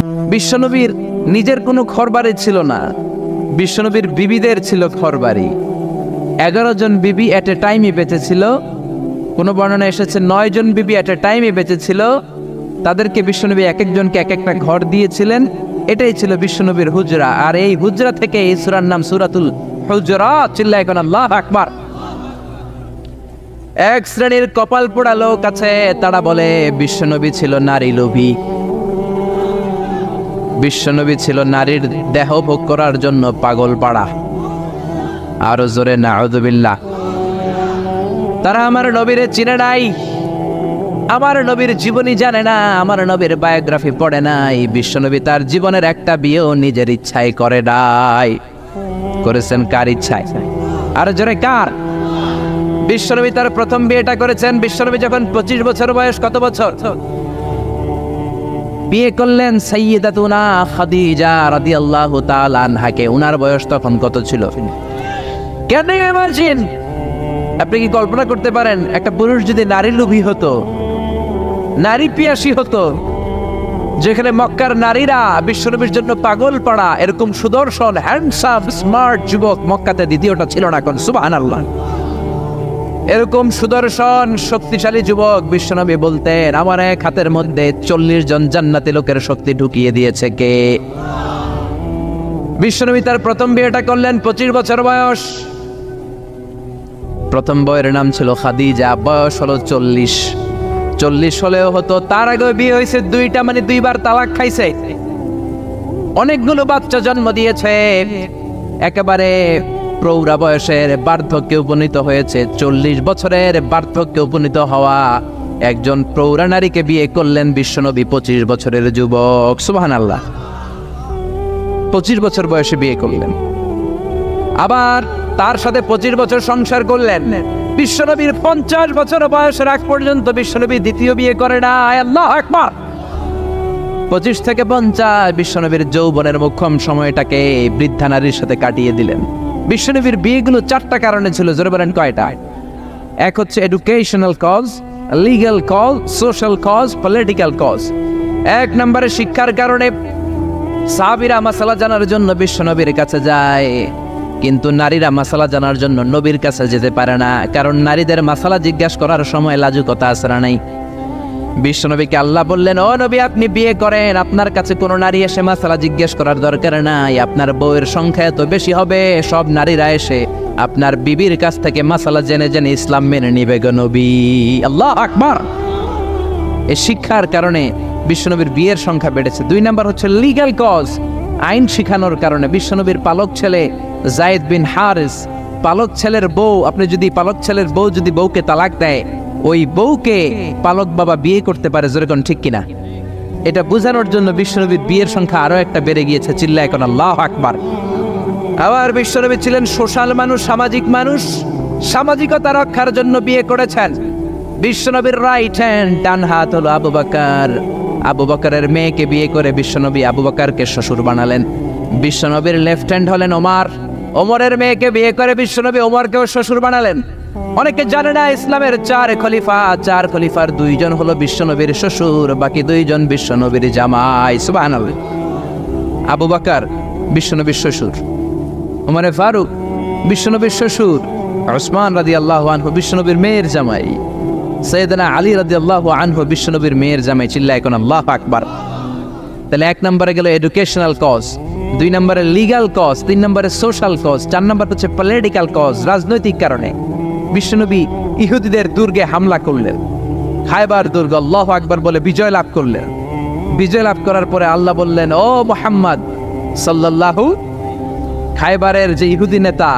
বিশ্বনবীর নিজের কোনো ঘরবাড়ি ছিল না, বিশ্বনবীর বিবিদের ছিল ঘরবাড়ি। 11 জন বিবি এট এ টাইমই বেঁচে ছিল। কোনো বর্ণনা এসেছে 9 জন বিবি এট এ টাইমই বেঁচে ছিল। তাদেরকে বিশ্বনবী এক একজনকে এক একটা ঘর দিয়েছিলেন। এটাই ছিল বিশ্বনবীর হুজরা। আর এই হুজরা থেকে এই সূরার নাম সূরাতুল হুজরাত। চিল্লায় কোন আল্লাহু আকবার। এক শ্রেণীর কপাল পোড়া লোক আছে, তারা বলে বিশ্বনবী ছিল নারী লোভী, বিশ্বনবী ছিল নারীর দেহ ভোগ করার জন্য পাগল পাড়া। আরো জোরে নাউযুবিল্লাহ। তারা আমার নবীরে চিনে নাই, আমার নবীর জীবনী জানে না, আমার নবীর বায়োগ্রাফি পড়ে নাই। বিশ্বনবী তার জীবনের একটা বিয়েও নিজের ইচ্ছায় করে নাই। করেছেন কার ইচ্ছায়? আর জোরে কার? বিশ্বনবী তার প্রথম বিয়েটা করেছেন বিশ্বনবী যখন 25 বছর বয়স। কত বছর? বিয়ে করলেন সাইয়্যিদাতুনা খাদিজা রাদিয়াল্লাহু তাআলা আনহাকে। উনার বয়স তখন কত ছিল? Can you imagine? আপনি কি কল্পনা করতে পারেন একটা পুরুষ যদি নারী লোভী হতো, নারী পিয়াসী হতো, যেখানে মক্কার নারীরা বিশ্বনবীর জন্য পাগল পাড়া, এরকম সুদর্শন হ্যান্ডসাম স্মার্ট যুবক মক্কাতে দ্বিতীয়টা ছিল না। কোন সুবহানাল্লাহ। এরকম সুদর্শন শক্তিশালী যুবক বিশ্বনবী বলতেন, আমার এক হাতের মধ্যে 40 জন জান্নাতি লোকের শক্তি ঢুকিয়ে দিয়েছে কে? বিশ্বনবী তার প্রথম বিয়েটা করলেন 25 বছর বয়স। প্রথম বউয়ের নাম ছিল খাদিজা, বয়স হলো 40। 40 হলেও হতো, তার আগে বিয়ে হয়েছে 2টা, মানে 2বার তালাক খাইছে, অনেকগুলো বাচ্চা জন্ম দিয়েছে, একেবারে প্রৌঢ়া বয়সের বার্ধক্যে উপনীত হয়েছে। 40 বছরের বার্ধক্যে উপনীত হওয়া একজন প্রৌঢ়া নারীকে বিয়ে করলেন বিশ্বনবী, 25 বছরের যুবক। সুবহানাল্লাহ। 25 বছর বয়সে বিয়ে করলেন, আবার তার সাথে 25 বছর সংসার করলেন। বিশ্বনবীর 50 বছর বয়সের আগ পর্যন্ত বিশ্বনবী দ্বিতীয় বিয়ে করে না। আল্লাহু আকবার। 25 থেকে 50 বিশ্বনবীর যৌবনের মোক্ষম সময়টাকে বৃদ্ধা নারীর সাথে কাটিয়ে দিলেন। বিশ্বনবীর বিয়েগুলো 4টা কারণে ছিল। জোরে বলেন কয়টা? এক হচ্ছে educational cause, legal cause, social cause, political cause. 1 নম্বরে শিক্ষার কারণে। সাহাবীরা মাসালা জানার জন্য বিশ্বনবীর কাছে যায়, কিন্তু নারীরা মাসালা জানার জন্য নবীর কাছে যেতে পারে না, কারণ নারীদের মাসালা জিজ্ঞাসা করার সময় লাজুকতা আসরা নাই। বিশ্বনবীকে আল্লাহ বললেন, ও নবী আপনি বিয়ে করেন, আপনার কাছে কোনো নারী এসে মাসালা জিজ্ঞেস করার দরকার নাই, আপনার বউয়ের সংখ্যা এত বেশি হবে, সব নারীরা এসে আপনার বিবির কাছ থেকে মাসালা জেনে জেনে ইসলাম মেনে নিবে গো নবী। আল্লাহু আকবার। এই শিক্ষার কারণে বিশ্বনবীর বিয়ের সংখ্যা বেড়েছে। 2 নাম্বার হচ্ছে লিগ্যাল কজ, আইন শিখানোর কারণে। বিশ্বনবীর পালক ছেলে যায়েদ বিন হারিস, পালক ছেলের বউ, আপনি যদি পালক ছেলের বউ যদি বউকে তালাক দেয়, ওই বউকে পালক বাবা বিয়ে করতে পারে। যেরকম ঠিক কিনা? এটা বোঝানোর জন্য বিশ্বনবীর বিয়ের সংখ্যা আরো একটা বেড়ে গিয়েছে। চিল্লায় এখন আল্লাহু আকবার। আবার বিশ্বনবী ছিলেন সোশ্যাল মানুষ, সামাজিক মানুষ, সামাজিকতা রক্ষার জন্য বিয়ে করেছেন। বিশ্বনবীর রাইট হ্যান্ড, ডান হাত হলো আবু বকর। আবু বকরের মেয়েকে বিয়ে করে বিশ্বনবী আবু বকরকে শ্বশুর বানালেন। বিশ্বনবীর লেফট হ্যান্ড হলেন ওমর। ওমরের মেয়েকে বিয়ে করে বিশ্বনবী ওমরকেও শ্বশুর বানালেন। অনেকে জানে না ইসলামের 4 খলিফা, 4 খলিফার 2 জন হলো বিশ্বনবীর শ্বশুর, বাকি 2 জন বিশ্বনবীর জামাই। সুবহানাল্লাহ। আবু বকর বিশ্বনবীর শ্বশুর, ওমর ফারুক বিশ্বনবীর শ্বশুর, উসমান রাদিয়াল্লাহু আনহু বিশ্বনবীর মেয়ের জামাই, সাইয়েদনা আলী রাদিয়াল্লাহু আনহু বিশ্বনবীর মেয়ের জামাই। চিল্লায় এখন আল্লাহু আকবার। তাহলে 1 নম্বরে গেল এডুকেশনাল কজ, 2 নম্বরে লিগ্যাল কজ, 3 নম্বরে সোশ্যাল কজ, 4 নম্বর হচ্ছে পলিটিক্যাল কজ, রাজনৈতিক কারণে। বিশ্বনবী ইহুদিদের দুর্গে হামলা করলেন, খায়বার দুর্গ, আল্লাহু আকবার বলে বিজয় লাভ করলেন। বিজয় লাভ করার পরে আল্লাহ বললেন, ও মুহাম্মদ সাল্লাল্লাহু, খায়বারের যে ইহুদি নেতা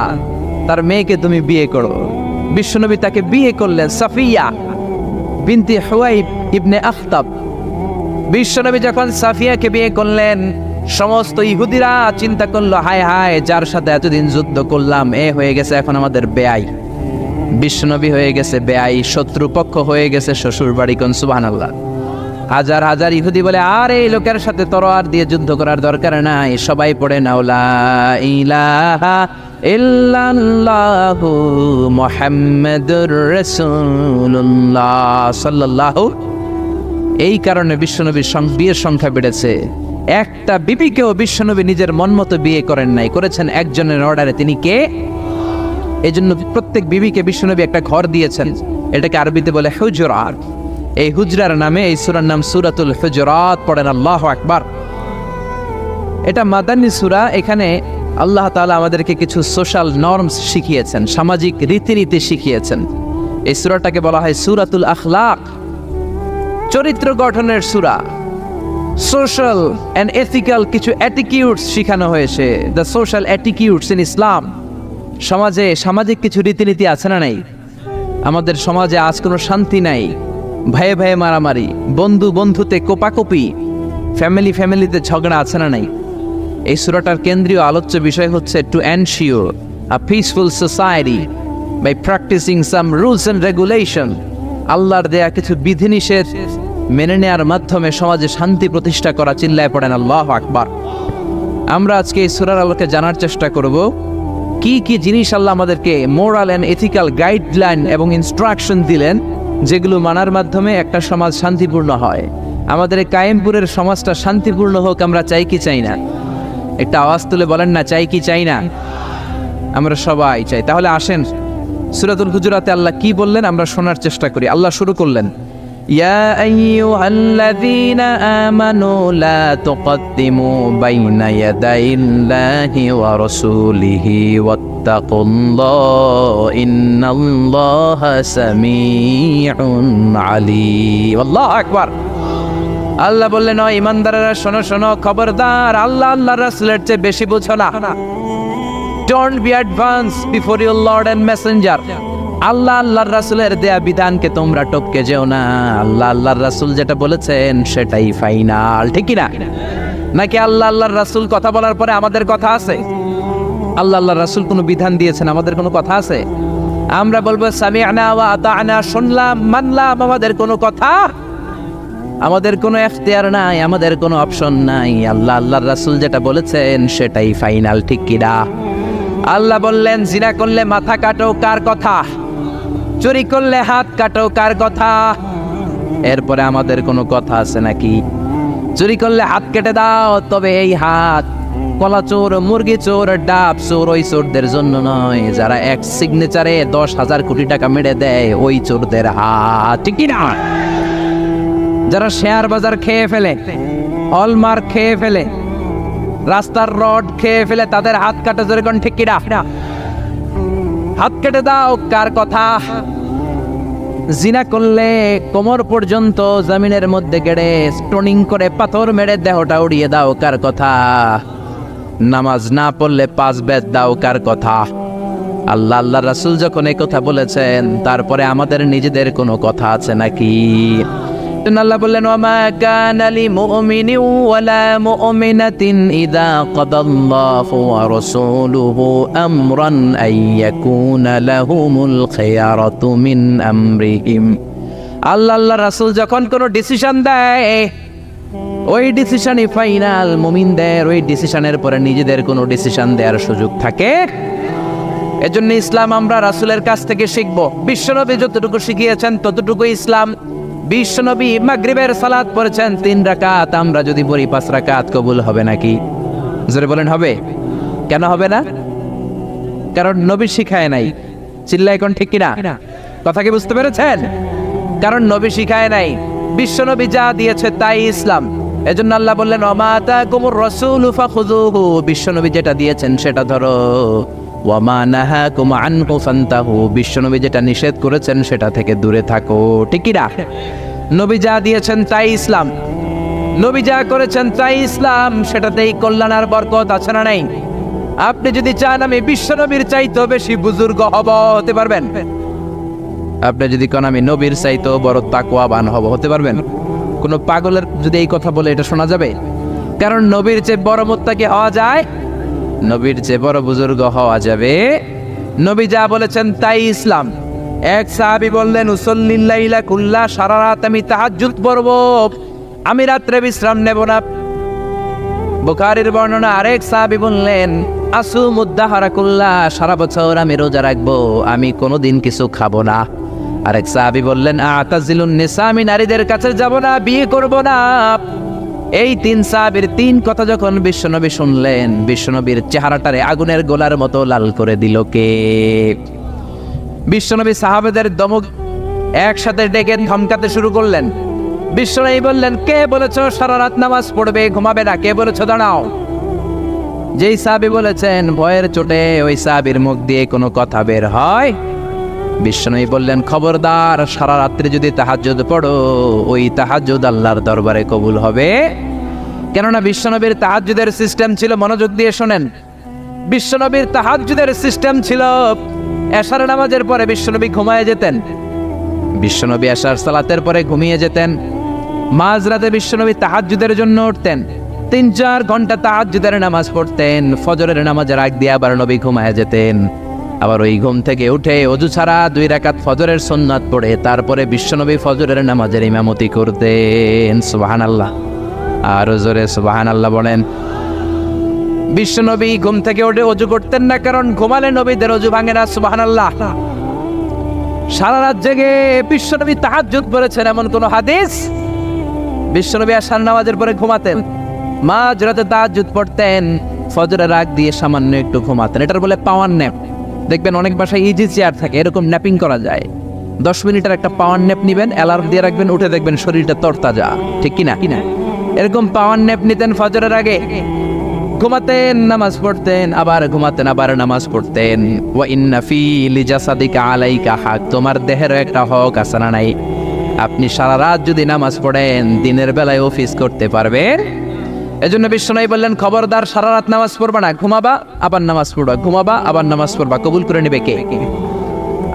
তার মেয়েকে তুমি বিয়ে করো। বিশ্বনবী তাকে বিয়ে করলেন, সাফিয়া বিনতে হুয়াইব ইবনে আখতাব। বিশ্বনবী যখন সাফিয়াকে বিয়ে করলেন, সমস্ত ইহুদিরা চিন্তা করলো, হায় হায়, যার সাথে এতদিন যুদ্ধ করলাম এ হয়ে গেছে এখন আমাদের বেয়াই। বিশ্বনবী হয়ে গেছে বেয়াই, শত্রুপক্ষ হয়ে গেছে শ্বশুর বাড়ি। কোন সুবহানাল্লাহ। হাজার হাজার ইহুদি বলে, আর এই লোকের সাথে তরোয়ার দিয়ে যুদ্ধ করার দরকার নাই, সবাই পড়ে নাও লা ইলাহা ইল্লাল্লাহু মুহাম্মাদুর রাসূলুল্লাহ সাল্লাল্লাহু। এই কারণে বিশ্বনবীর বিয়ের সংখ্যা বেড়েছে। একটা বিবিকেও বিশ্বনবী নিজের মন মতো বিয়ে করেন নাই, করেছেন একজনের অর্ডারে। তিনি কে? এই জন্য প্রত্যেক বিবিকে বিশ্বনবী একটা ঘর দিয়েছেন, এটাকে আরবিতে বলে হুজরাত। এই হুজরার নামে এই সূরার নাম সূরাতুল হুজরাত। পড়েন আল্লাহু আকবার। এটা মাদানী সূরা। এখানে আল্লাহ তাআলা আমাদেরকে কিছু সোশ্যাল নর্মস শিখিয়েছেন, সামাজিক রীতিনীতি শিখিয়েছেন। এই সূরাটাকে বলা হয় সূরাতুল আখলাক, চরিত্র গঠনের সূরা। সোশ্যাল এন্ড এথিক্যাল কিছু অ্যাটিটিউডস শিখানো হয়েছে, দ্য সোশ্যাল অ্যাটিটিউডস ইন ইসলাম। সমাজে সামাজিক কিছু রীতিনীতি আছে না নাই? আমাদের সমাজে আজ কোনো শান্তি নাই, ভয়ে ভয়ে মারামারি, বন্ধু বন্ধুতে কোপাকুপি, ফ্যামিলিতে ঝগড়া আছে না নাই? এই সূরাটার কেন্দ্রীয় আলোচ্য বিষয় হচ্ছে to ensure a peaceful society by practising some rules and regulation. আল্লাহর দেয়া কিছু বিধিনিষেধ মেনে নেওয়ার মাধ্যমে সমাজে শান্তি প্রতিষ্ঠা করা। চিল্লায় পড়েন আল্লাহু আকবার। আমরা আজকে এই সূরার আলোকে জানার চেষ্টা করব কি কি জিনিস আল্লাহ আমাদেরকে মোরাল এন্ড এথিক্যাল গাইডলাইন এবং ইনস্ট্রাকশন দিলেন, যেগুলো মানার মাধ্যমে একটা সমাজ শান্তিপূর্ণ হয়। আমাদের এই কায়েমপুরের সমাজটা শান্তিপূর্ণ হোক আমরা চাই কি চাই না? একটা আওয়াজ তুলে বলেন না, চাই কি চাই না? আমরা সবাই চাই। তাহলে আসেন সূরাতুল হুজুরাতে আল্লাহ কি বললেন আমরা শোনার চেষ্টা করি। আল্লাহ শুরু করলেন, ইয়া আইয়ুহাল্লাযীনা আমানু লা তুকদ্দিমু বাইনা ইয়াদাইল্লাহি ওয়া রাসূলিহি ওয়াত্তাকুল্লাহ ইন্নাল্লাহা সামিউন আলীম। আল্লাহু আকবার। আল্লাহ বললেন, ও ইমানদারেরা শোনো শোনো, খবরদার আল্লাহ আল্লাহর রাসূলের চেয়ে বেশি বুঝো না। Don't be advanced before your Lord and Messenger. আল্লাহ আল্লাহর রাসূলের দেয়া বিধানকে তোমরা টপকে যেও না। আল্লাহ আল্লাহর রাসূল যেটা বলেছেন সেটাই ফাইনাল, ঠিক কি না? নাকি আল্লাহ আল্লাহর রাসূল কথা বলার পরে আমাদের কথা আছে? আল্লাহ আল্লাহর রাসূল কোনো বিধান দিয়েছেন, আমাদের কোনো কথা আছে? আমরা বলবো সামি'না ওয়া আতা'না, শুনলাম মানলাম, আমাদের কোনো কথা, আমাদের কোনো এখতিয়ার নাই, আমাদের কোনো অপশন নাই। আল্লাহ আল্লাহর রাসূল যেটা বলেছেন সেটাই ফাইনাল, ঠিক কি না? আল্লাহ বললেন, জিনা করলে মাথা কাটো, কার কথা? চুরি করলে হাত কাটো, কার কথা? এরপরে আমাদের কোনো কথা আছে নাকি? চুরি করলে হাত কেটে দাও, তবে এই হাত কলা চোর, মুরগি চোর, ডাব চোর ওই চোরদের জন্য নয়, যারা এক সিগনেচারে 10,000 কোটি টাকা মেরে দেয় ওই চোরদের হাত, ঠিক না? যারা শেয়ার বাজার খেয়ে ফেলে, হলমার্ক খেয়ে ফেলে, রাস্তার রড খেয়ে ফেলে, তাদের হাত কাটা, যেরকম ঠিক কিনা? হাত কেটে দাও, কার কথা? জিনা করলে কোমর পর্যন্ত জমিনের মধ্যে গেড়ে স্টোনিং করে পাথর মেরে দেহটা উড়িয়ে দাও, কার কথা? নামাজ না পড়লে 5 বেত দাও, কার কথা? আল্লাহ আল্লাহর রাসূল যখন এই কথা বলেছেন, তারপরে আমাদের নিজেদের কোনো কথা আছে নাকি? আল্লাহ বললেন, ওয়ামা কানা লিমুমিনিন ওয়ালা মুমিনাতিন ইযা কাদাল্লাহু ওয়া রাসূলুহু আমরান আইয়াকুনা লাহুমুল খিয়ারাতু মিন আমরিহিম। আল্লাহ আল্লাহর রাসূল যখন কোনো ডিসিশন দেয়, ওই ডিসিশনই ফাইনাল। মুমিনদের ওই ডিসিশনের পরে নিজেদের কোনো ডিসিশন দেওয়ার সুযোগ থাকে? এজন্য ইসলাম আমরা রাসূলের কাছ থেকে শিখব। বিশ্বনবী যতটুকু শিখিয়েছেন ততটুকু ইসলাম। বিশ্বনবী মাগরিবের সালাত পড়েছেন 3 রাকাত, আমরা যদি পড়ি 5 রাকাত, কবুল হবে নাকি? জোরে বলেন হবে? কেন হবে না? কারণ নবী শিখায় নাই। চিল্লায় কোন ঠিক কিনা? কথা কি বুঝতে পেরেছেন? কারণ নবী শিখায় নাই, বিশ্বনবী যা দিয়েছে তাই ইসলাম। এজন্য আল্লাহ বললেন, ওমা আতাকুমুর রাসূলু ফাখুযুহু, বিশ্বনবী যেটা দিয়েছেন সেটা ধরো। ওয়ামা নাহাকুম আনহু ফান্তাহু, বিশ্বনবী যেটা নিষেধ করেছেন সেটা থেকে দূরে থাকো, ঠিক কি না? নবী যা দিয়েছেন তাই ইসলাম, নবী যা করেছেন তাই ইসলাম, সেটাতেই কল্যাণ আর বরকত আছে না নাই? আপনি যদি চান আমি বিশ্বনবীর চাইতেও বেশি বুজুর্গ হব, হতে পারবেন? আপনি যদি কোন আমি নবীর চাইতেও বড় তাকওয়াবান হব, হতে পারবেন? কোন পাগলের যদি এই কথা বলে এটা শোনা যাবে? কারণ নবীর চেয়ে বড় মুত্তাকি হওয়া যায়, নবীর চেয়ে বড় বুজুর্গ হওয়া যাবে। নবী যা বলেছেন তাই ইসলাম। এক সাহাবী বললেন, উসাল্লিল লাইলা কুল্লা, সারা রাত আমি তাহাজ্জুদ পড়ব, আমি রাত্রে বিশ্রাম নেব না। বুখারীর বর্ণনা। আরেক সাহাবী বললেন, আসুমুদ দাহরা কুল্লা, সারা বছর আমি রোজা রাখবো, আমি কোনোদিন কিছু খাবো না। আরেক সাহাবী বললেন, আতাজিলুন নিসা, আমি নারীদের কাছে যাব না, বিয়ে করব না। এই 3 সাহাবীর 3 কথা যখন বিশ্বনবী শুনলেন, বিশ্বনবীর চেহারাটারে আগুনের গোলার মতো লাল করে দিল কে? বিশ্বনবী সাহাবাদের দমক একসাথে ডেকে ধমকাতে শুরু করলেন। বিশ্বনবী বললেন, কে বলেছো সারা রাত নামাজ পড়বে, ঘুমাবে না? কে বলেছো দাঁড়াও? যেই সাহাবী বলেছেন, ভয়ের চোটে ওই সাহাবীর মুখ দিয়ে কোনো কথা বের হয়। বিশ্বনবী বললেন, খবরদার, সারা রাত্রি যদি তাহাজ্জুদ পড়ো, ওই তাহাজ্জুদ আল্লাহর দরবারে কবুল হবে। কেননা বিশ্বনবীর তাহাজ্জুদের সিস্টেম ছিল, মনোযোগ দিয়ে শোনেন, বিশ্বনবীর তাহাজ্জুদের সিস্টেম ছিল এশার নামাজের পরে বিশ্বনবী ঘুমিয়ে যেতেন। বিশ্বনবী এশার সালাতের পরে ঘুমিয়ে যেতেন। মাঝরাতে বিশ্বনবী তাহাজ্জুদের জন্য উঠতেন, 3-4 ঘন্টা তাহাজ্জুদের নামাজ পড়তেন। ফজরের নামাজের আগ দিয়ে আবার নবী ঘুমিয়ে যেতেন। আবার ওই ঘুম থেকে উঠে ওযু ছাড়া 2 রাকাত ফজরের সুন্নাত পড়ে তারপরে বিশ্বনবী ফজরের নামাজের ইমামতি করতেন। সুবহানাল্লাহ, আর জোরে সুবহানাল্লাহ বলেন। বিশ্বনবী ঘুম থেকে উঠে ওযু করতেন না, কারণ ঘুমালে নবীদের ওযু ভাঙে না। সুবহানাল্লাহ। সারা রাত জেগে বিশ্বনবী তাহাজ্জুদ পড়েছেন এমন কোন হাদিস? বিশ্বনবী আশার নামাজের পরে ঘুমাতেন, মাঝরাতে তাহাজ্জুদ পড়তেন, ফজরের আগ দিয়ে সামান্য একটু ঘুমাতেন। এটার বলে পাওয়ার ন্যাপ। দেখবেন অনেক বাসায় ইজি চেয়ার থাকে, এরকম ন্যাপিং করা যায়। 10 মিনিটের একটা পাওয়ার ন্যাপ নিবেন, অ্যালার্ম দিয়ে রাখবেন, উঠে দেখবেন শরীরটা তরতাজা। ঠিক কিনা? এরকম পাওয়ার ন্যাপ নিতেন ফজরের আগে, ঘুমাতেন, নামাজ পড়তেন, আবার ঘুমাতেন, আবার নামাজ পড়তেন। ওয়া ইন্না ফি লিজাসাদিকা আলাইকা হাক, তোমার দেহেরও একটা হক আছে না নাই? আপনি সারা রাত যদি নামাজ পড়েন, দিনের বেলায় অফিস করতে পারবেন। এজন্য বিশ্বনবী বললেন, খবরদার, সারা রাত নামাজ পড়বা না, ঘুমাবা আবার নামাজ পড়বা, ঘুমাবা আবার নামাজ পড়বা, কবুল করে নেবে কে?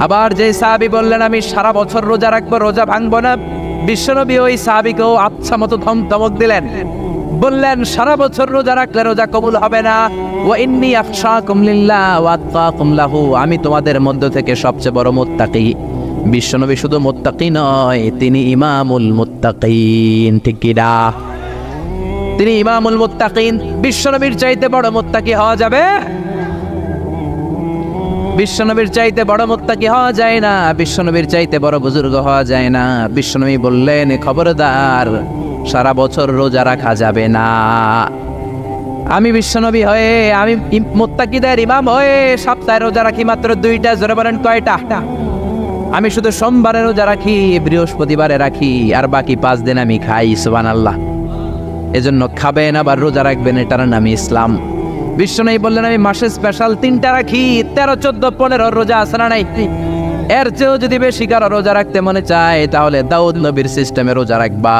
আবার যে সাহাবী বললেন, আমি সারা বছর রোজা রাখবো, রোজা ভাঙবো না, বিশ্বনবী ওই সাহাবীকেও আচ্ছা মতো ধমক দিলেন, বললেন, সারা বছর রোজা রাখলে রোজা কবুল হবে না। ওয়া ইন্নী আখশাকুম লিল্লাহ ওয়া আতকাকুম লাহু, আমি তোমাদের মধ্য থেকে সবচেয়ে বড় মুত্তাকি। বিশ্বনবী শুধু মুত্তাকি নয়, তিনি ইমামুল মুত্তাকিন। ঠিক কি না? তিনি ইমামুল মুত্তাকিন। বিশ্বনবীর চাইতে বড় মুত্তাকি হওয়া যাবে? বিশ্বনবীর চাইতে বড় মুত্তাকি হওয়া যায় না, বিশ্বনবীর চাইতে বড় বুজুর্গ হওয়া যায় না। বিশ্বনবী বললেন, খবরদার, সারা বছর রোজা রাখা যাবে না। আমি বিশ্বনবী হয়ে, আমি মুত্তাকিদের ইমাম হয়ে সপ্তাহে রোজা রাখি মাত্র 2টা। জোরে বলেন কয়টা? আমি শুধু সোমবারে রোজা রাখি, বৃহস্পতিবারে রাখি, আর বাকি 5 দিন আমি খাই। সুবহানাল্লাহ। এজন্য খাবেন আবার রোজা রাখবেন, এটার নাম ইসলাম। বিশ্বনবী বললেন, আমি মাসে স্পেশাল 3টা রাখি, 13, 14, 15 রোজা আছে না নাই? এর চেয়েও যদি বেশি কারো রোজা রাখতে মনে চায়, তাহলে দাউদ নবীর সিস্টেমে রোজা রাখবা।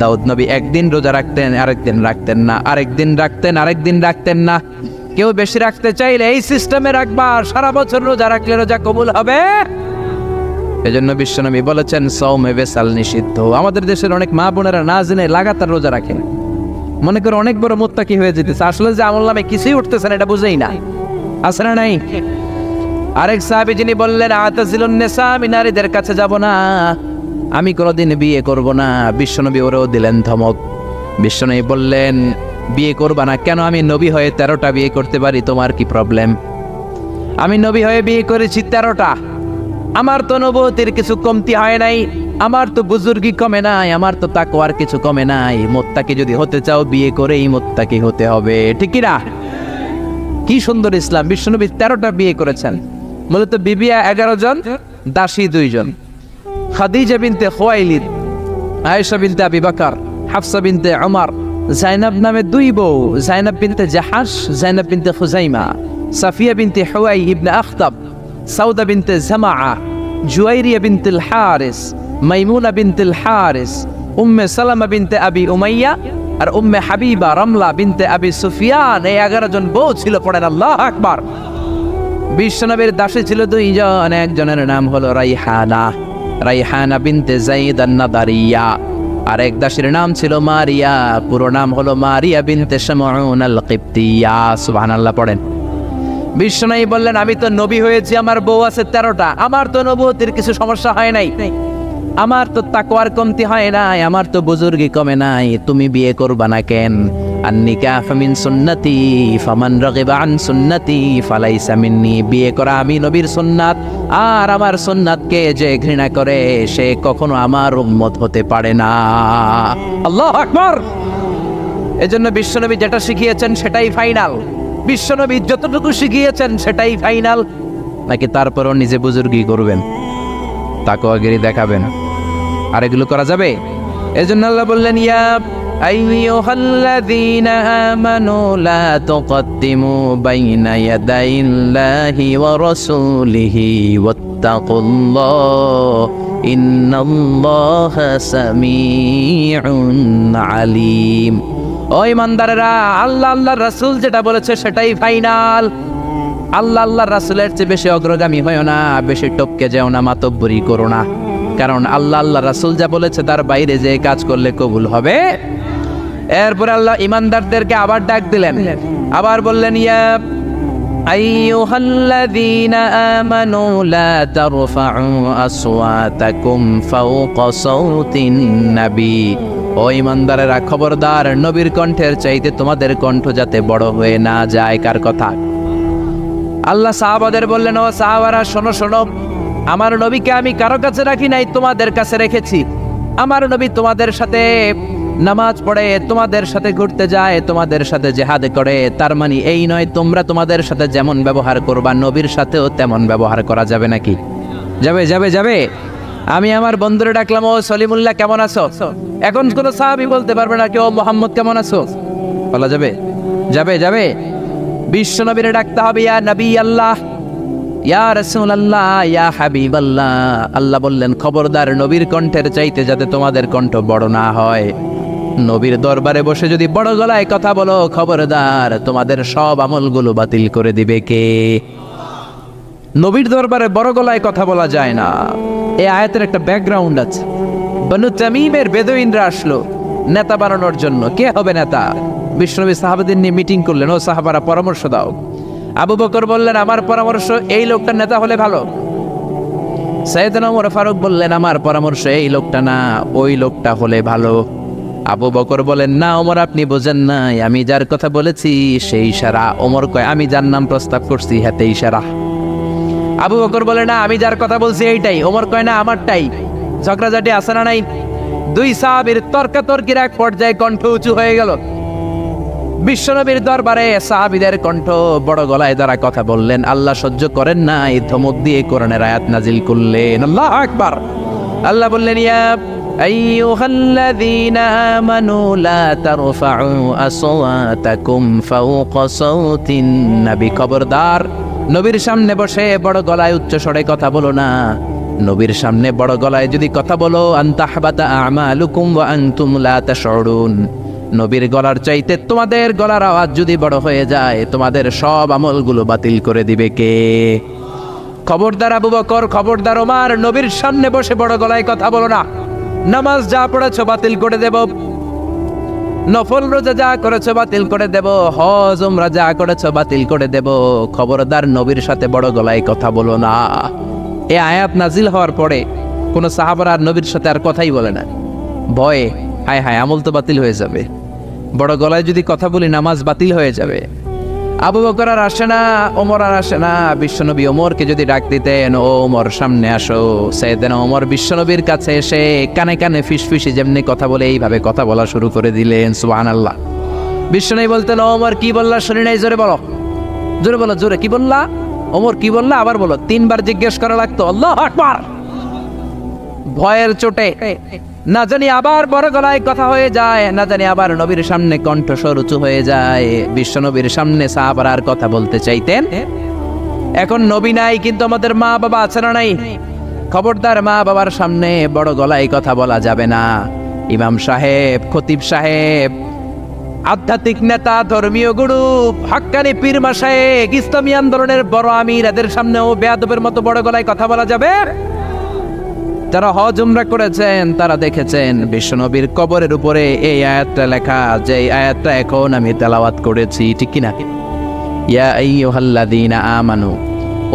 দাউদ নবী একদিন রোজা রাখতেন, আরেকদিন রাখতেন না, আরেকদিন রাখতেন, আরেকদিন রাখতেন না। কেউ বেশি রাখতে চাইলে এই সিস্টেমে রাখবা, সারা বছর রোজা রাখলে রোজা কবুল হবে। এজন্য বিশ্বনবী বলেছেন, সওমে বেসাল নিষিদ্ধ। আমাদের দেশের অনেক মা বোনেরা না জেনে লাগাতার রোজা রাখেন, মনে করে অনেক বড় মুত্তাকি হয়ে যেতেছে, আসলে যে আমল নামে কিছুই উঠতেছে না, এটা বুঝেই না। আছে না নাই? আরেক সাহাবী যিনি বললেন, আতাজিলুন নিসা, আমি নারীদের কাছে যাব না, আমি কোনোদিন বিয়ে করব না। বিশ্বনবী ওরেও দিলেন ধমক। বিশ্বনবী বললেন, বিয়ে করবা না কেন? আমি নবী হয়ে 13টা বিয়ে করতে পারি, তোমার কি প্রবলেম? আমি নবী হয়ে বিয়ে করেছি 13টা, আমার তো নবুয়তের কিছু কমতি হয় নাই, আমার তো বুজুর্গি কমে নাই, আমার তো তাকওয়ার কিছু কমে নাই। মুত্তাকি যদি হতে চাও, বিয়ে করেই মুত্তাকি হতে হবে। ঠিক কি না? কি সুন্দর ইসলাম! বিশ্বনবী 13টা বিয়ে করেছেন। মূলত বিবিয়া 11 জন, দাসী 2 জন। খাদিজা বিনতে খুয়াইলিদ, আয়েশা বিনতে আবি বকর, হাফসা বিনতে উমর, জাইনাব নামে 2 বউ, জাইনাব বিনতে জাহাশ, জাইনাব বিনতে খুজাইমা, সাফিয়া বিনতে হুয়াই ইবনে আখতাব, সাউদা বিনতে জামাআ, জুয়াইরিয়া বিনতুল হারিস, মাইমুনা বিনতুল হারিস, উম্মে সালামা বিনতে আবি উমাইয়া, আর উম্মে হাবিবা রামলা বিনতে আবি সুফিয়ান। এই 11 জন বউ ছিল। পড়েন আল্লাহু আকবার। বিশ্বনবীর দাসী ছিল 2 জন, একজনের নাম হলো রাইহানা, রাইহানা বিনতে যায়েদ আন-নাদারিয়া, আর এক দাসীর নাম ছিল মারিয়া, পুরো নাম হলো মারিয়া বিনতে শামউন আল-কিবতিয়া। সুবহানাল্লাহ পড়েন। বিশ্বনবী বললেন, আমি তো নবী হয়েছি, আমার বউ আছে 13টা, আমার তো নবুয়তের কিছু সমস্যা হয় নাই, আমার তো তাকওয়ার কমতি হয় নাই, আমার তো বুজুর্গি কমে নাই, তুমি বিয়ে করবা না কেন? আন-নিকাহু মিন সুন্নতি ফামান রাগিবা আন সুন্নতি ফালাইসা মিন্নি। বিয়ে করা আমি নবীর সুন্নাত, আর আমার সুন্নাতকে যে ঘৃণা করে, সে কখনো আমার উম্মত হতে পারে না। আল্লাহু আকবার। এজন্য বিশ্বনবী যেটা শিখিয়েছেন সেটাই ফাইনাল, বিশ্বনবী যতটুকু শিখিয়েছেন সেটাই ফাইনাল, নাকি তারপরও নিজে বুজুর্গি করবেন, তাকওয়াগিরি দেখাবেন? আর এগুলো করা যাবে? এজন্য আল্লাহ বললেন, ইয়া আইয়ুহাল্লাযীনা আমানু লা তুকদ্দিমু বাইনা ইয়াদাইল্লাহি ওয়া রাসূলিহি ওয়াত্তাকুল্লাহ ইন্নাল্লাহা সামিউন আলীম। ও ইমানদারেরা, আল্লাহ আল্লাহর রাসূল যেটা বলেছে সেটাই ফাইনাল। আল্লাহ আল্লাহর রাসূলের চেয়ে বেশি অগ্রগামী হয়ো না, বেশি টপকে যেও না, মাতব্বরি করো না। কারণ আল্লাহ আল্লাহ রাসূল যা বলেছে তার বাইরে যে কাজ করলে কবুল হবে। এরপর আল্লাহ ইমানদারদেরকে আবার ডাক দিলেন, আবার বললেন, ইয়া আইয়ুহাল্লাযীনা আমানু লা তারফাউ আসওয়াতাকুম ফাওকা সাওতিন নবী। ও ইমানদারেরা, খবরদার, নবীর কণ্ঠের চাইতে তোমাদের কণ্ঠ যাতে বড় হয়ে না যায়। কার কথা? আল্লাহ সাহাবাদের বললেন, ও সাহাবারা, শোনো শোনো, আমার নবীকে আমি কারো কাছে রাখি নাই, তোমাদের কাছে রেখেছি। আমার নবী তোমাদের সাথে নামাজ পড়ে, তোমাদের সাথে ঘুরতে যায়, তোমাদের সাথে জিহাদ করে। তার মানে এই নয় তোমরা তোমাদের সাথে যেমন ব্যবহার করবা নবীর সাথেও তেমন ব্যবহার করা যাবে নাকি? যাবে যাবে যাবে। আমি আমার বন্ধুরে ডাকলাম, ও সলিমুল্লাহ কেমন আছো? এখন কোন সাহাবী বলতে পারবে না কেউ মোহাম্মদ কেমন আছো, বলা যাবে? যাবে যাবে। বিশ্ব নবীরে ডাকতে হবে, ইয়া নবী আল্লাহ, ইয়া রাসূলুল্লাহ, ইয়া হাবিবাল্লাহ। আল্লাহ বললেন, খবরদার, নবীর কণ্ঠের চাইতে যাতে তোমাদের কণ্ঠ বড় না হয়। নবীর দরবারে বসে যদি বড় গলায় কথা বলো, খবরদার, তোমাদের সব আমলগুলো বাতিল করে দিবে কে? নবীর দরবারে বড় গলায় কথা বলা যায় না। এই আয়াতের একটা ব্যাকগ্রাউন্ড আছে। বনু তামিমের বেদুইনরা আসলো নেতা বানানোর জন্য। কে হবে নেতা? বিশ্বনবী সাহাবাদের নিয়ে মিটিং করলেন, ও সাহাবারা পরামর্শ দাও। আবু বকর বললেন, আমার পরামর্শ এই লোকটা নেতা হলে ভালো। সাইয়েদনা ওমর ফারুক বললেন, আমার পরামর্শ এই লোকটা না, ওই লোকটা হলে ভালো। আবু বকর বলেন, না ওমর, আপনি বোঝেন নাই, আমি যার কথা বলেছি সেই ইশারা। ওমর কয়, আমি যার নাম প্রস্তাব করছি হাতে ইশারা। আবু বকর বলে, না আমি যার কথা বলছি এইটাই। ওমর কয়, না আমারটাই। ঝগড়াঝাটি আছে না নাই? দুই সাহাবীর তর্কাতর্কির এক পর্যায়ে কণ্ঠ উঁচু হয়ে গেল। বিশ্বনবীর দরবারে সাহাবীদের কণ্ঠ বড় গলায় দ্বারা কথা বললেন। আল্লাহ সহ্য করেন না, এই ধমক দিয়ে কোরআনের আয়াত নাজিল করলেন। আল্লাহু আকবার। আল্লাহ বললেন, ইয়া আইয়ুহাল্লাযীনা আমানু লা তারফাউ আসওয়াতাকুম ফাওকা সাওতিন নবী। খবরদার, নবীর সামনে বসে বড় গলায় উচ্চ স্বরে কথা বলো না। নবীর সামনে বড় গলায় যদি কথা বলো, আনতাহবাতা আমালুকুম ওয়া আনতুম লা তাশউরুন। নবীর গলার চাইতে তোমাদের গলার আওয়াজ যদি বড় হয়ে যায়, তোমাদের সব আমলগুলো বাতিল করে দিবে কে? খবরদার আবু বকর, খবরদার ওমর, নবীর সামনে বসে বড় গলায় কথা বলো না। নামাজ যা পড়েছো বাতিল করে দেব, নফল রোজা যা করেছো বাতিল করে দেব, হজ উমরা যা করেছো বাতিল করে দেব। খবরদার, নবীর সাথে বড় গলায় কথা বলো না। এই আয়াত নাজিল হওয়ার পরে কোন সাহাবারা আর নবীর সাথে আর কথাই বলে না, ভয়ে। হায় হায়, আমল তো বাতিল হয়ে যাবে, বড় গলায় যদি কথা বলি নামাজ বাতিল হয়ে যাবে। আবু বকর আর আসে না, ওমর আর আসে না। বিশ্বনবী ওমরকে যদি ডাক দিতেন, ও ওমর সামনে আসো, সাইয়েদনা ওমর বিশ্বনবীর কাছে এসে কানে কানে ফিসফিসি যেমনি কথা বলে এইভাবে কথা বলা শুরু করে দিলেন। সুবহানাল্লাহ। বিশ্বনবী বলতেন, ও ওমর কি বললা শুনি নাই, জোরে বলো, জোরে বলো, জোরে। কি বললা ওমর, কি বললা, আবার বলো। 3 বার জিজ্ঞেস করা লাগতো। আল্লাহু আকবার। ভয়ের চোটে না জানি আবার বড় গলায় কথা হয়ে যায়, না জানি আবার নবীর সামনে কণ্ঠস্বর উঁচু হয়ে যায়। বিশ্ব নবীর সামনে সাহাবারা আর কথা বলতে চাইতেন। এখন নবী নাই, কিন্তু আমাদের মা বাবা আছে না নাই? খবরদার, মা বাবার সামনে বড় গলায় কথা বলা যাবে না। ইমাম সাহেব, খতিব সাহেব, আধ্যাত্মিক নেতা, ধর্মীয় গুরু, হাক্কানি পীর মাশায়েখ, ইসলামী আন্দোলনের বড় আমির, এদের সামনেও বেয়াদবের মতো বড় গলায় কথা বলা যাবে? যারা হজ উমরা করেছেন তারা দেখেছেন বিশ্বনবীর কবরের উপরে এই আয়াতটা লেখা, যে আয়াতটা এখন আমি তেলাওয়াত করেছি, ঠিক কি না? ইয়া আইয়ুহাল্লাযীনা আমানু,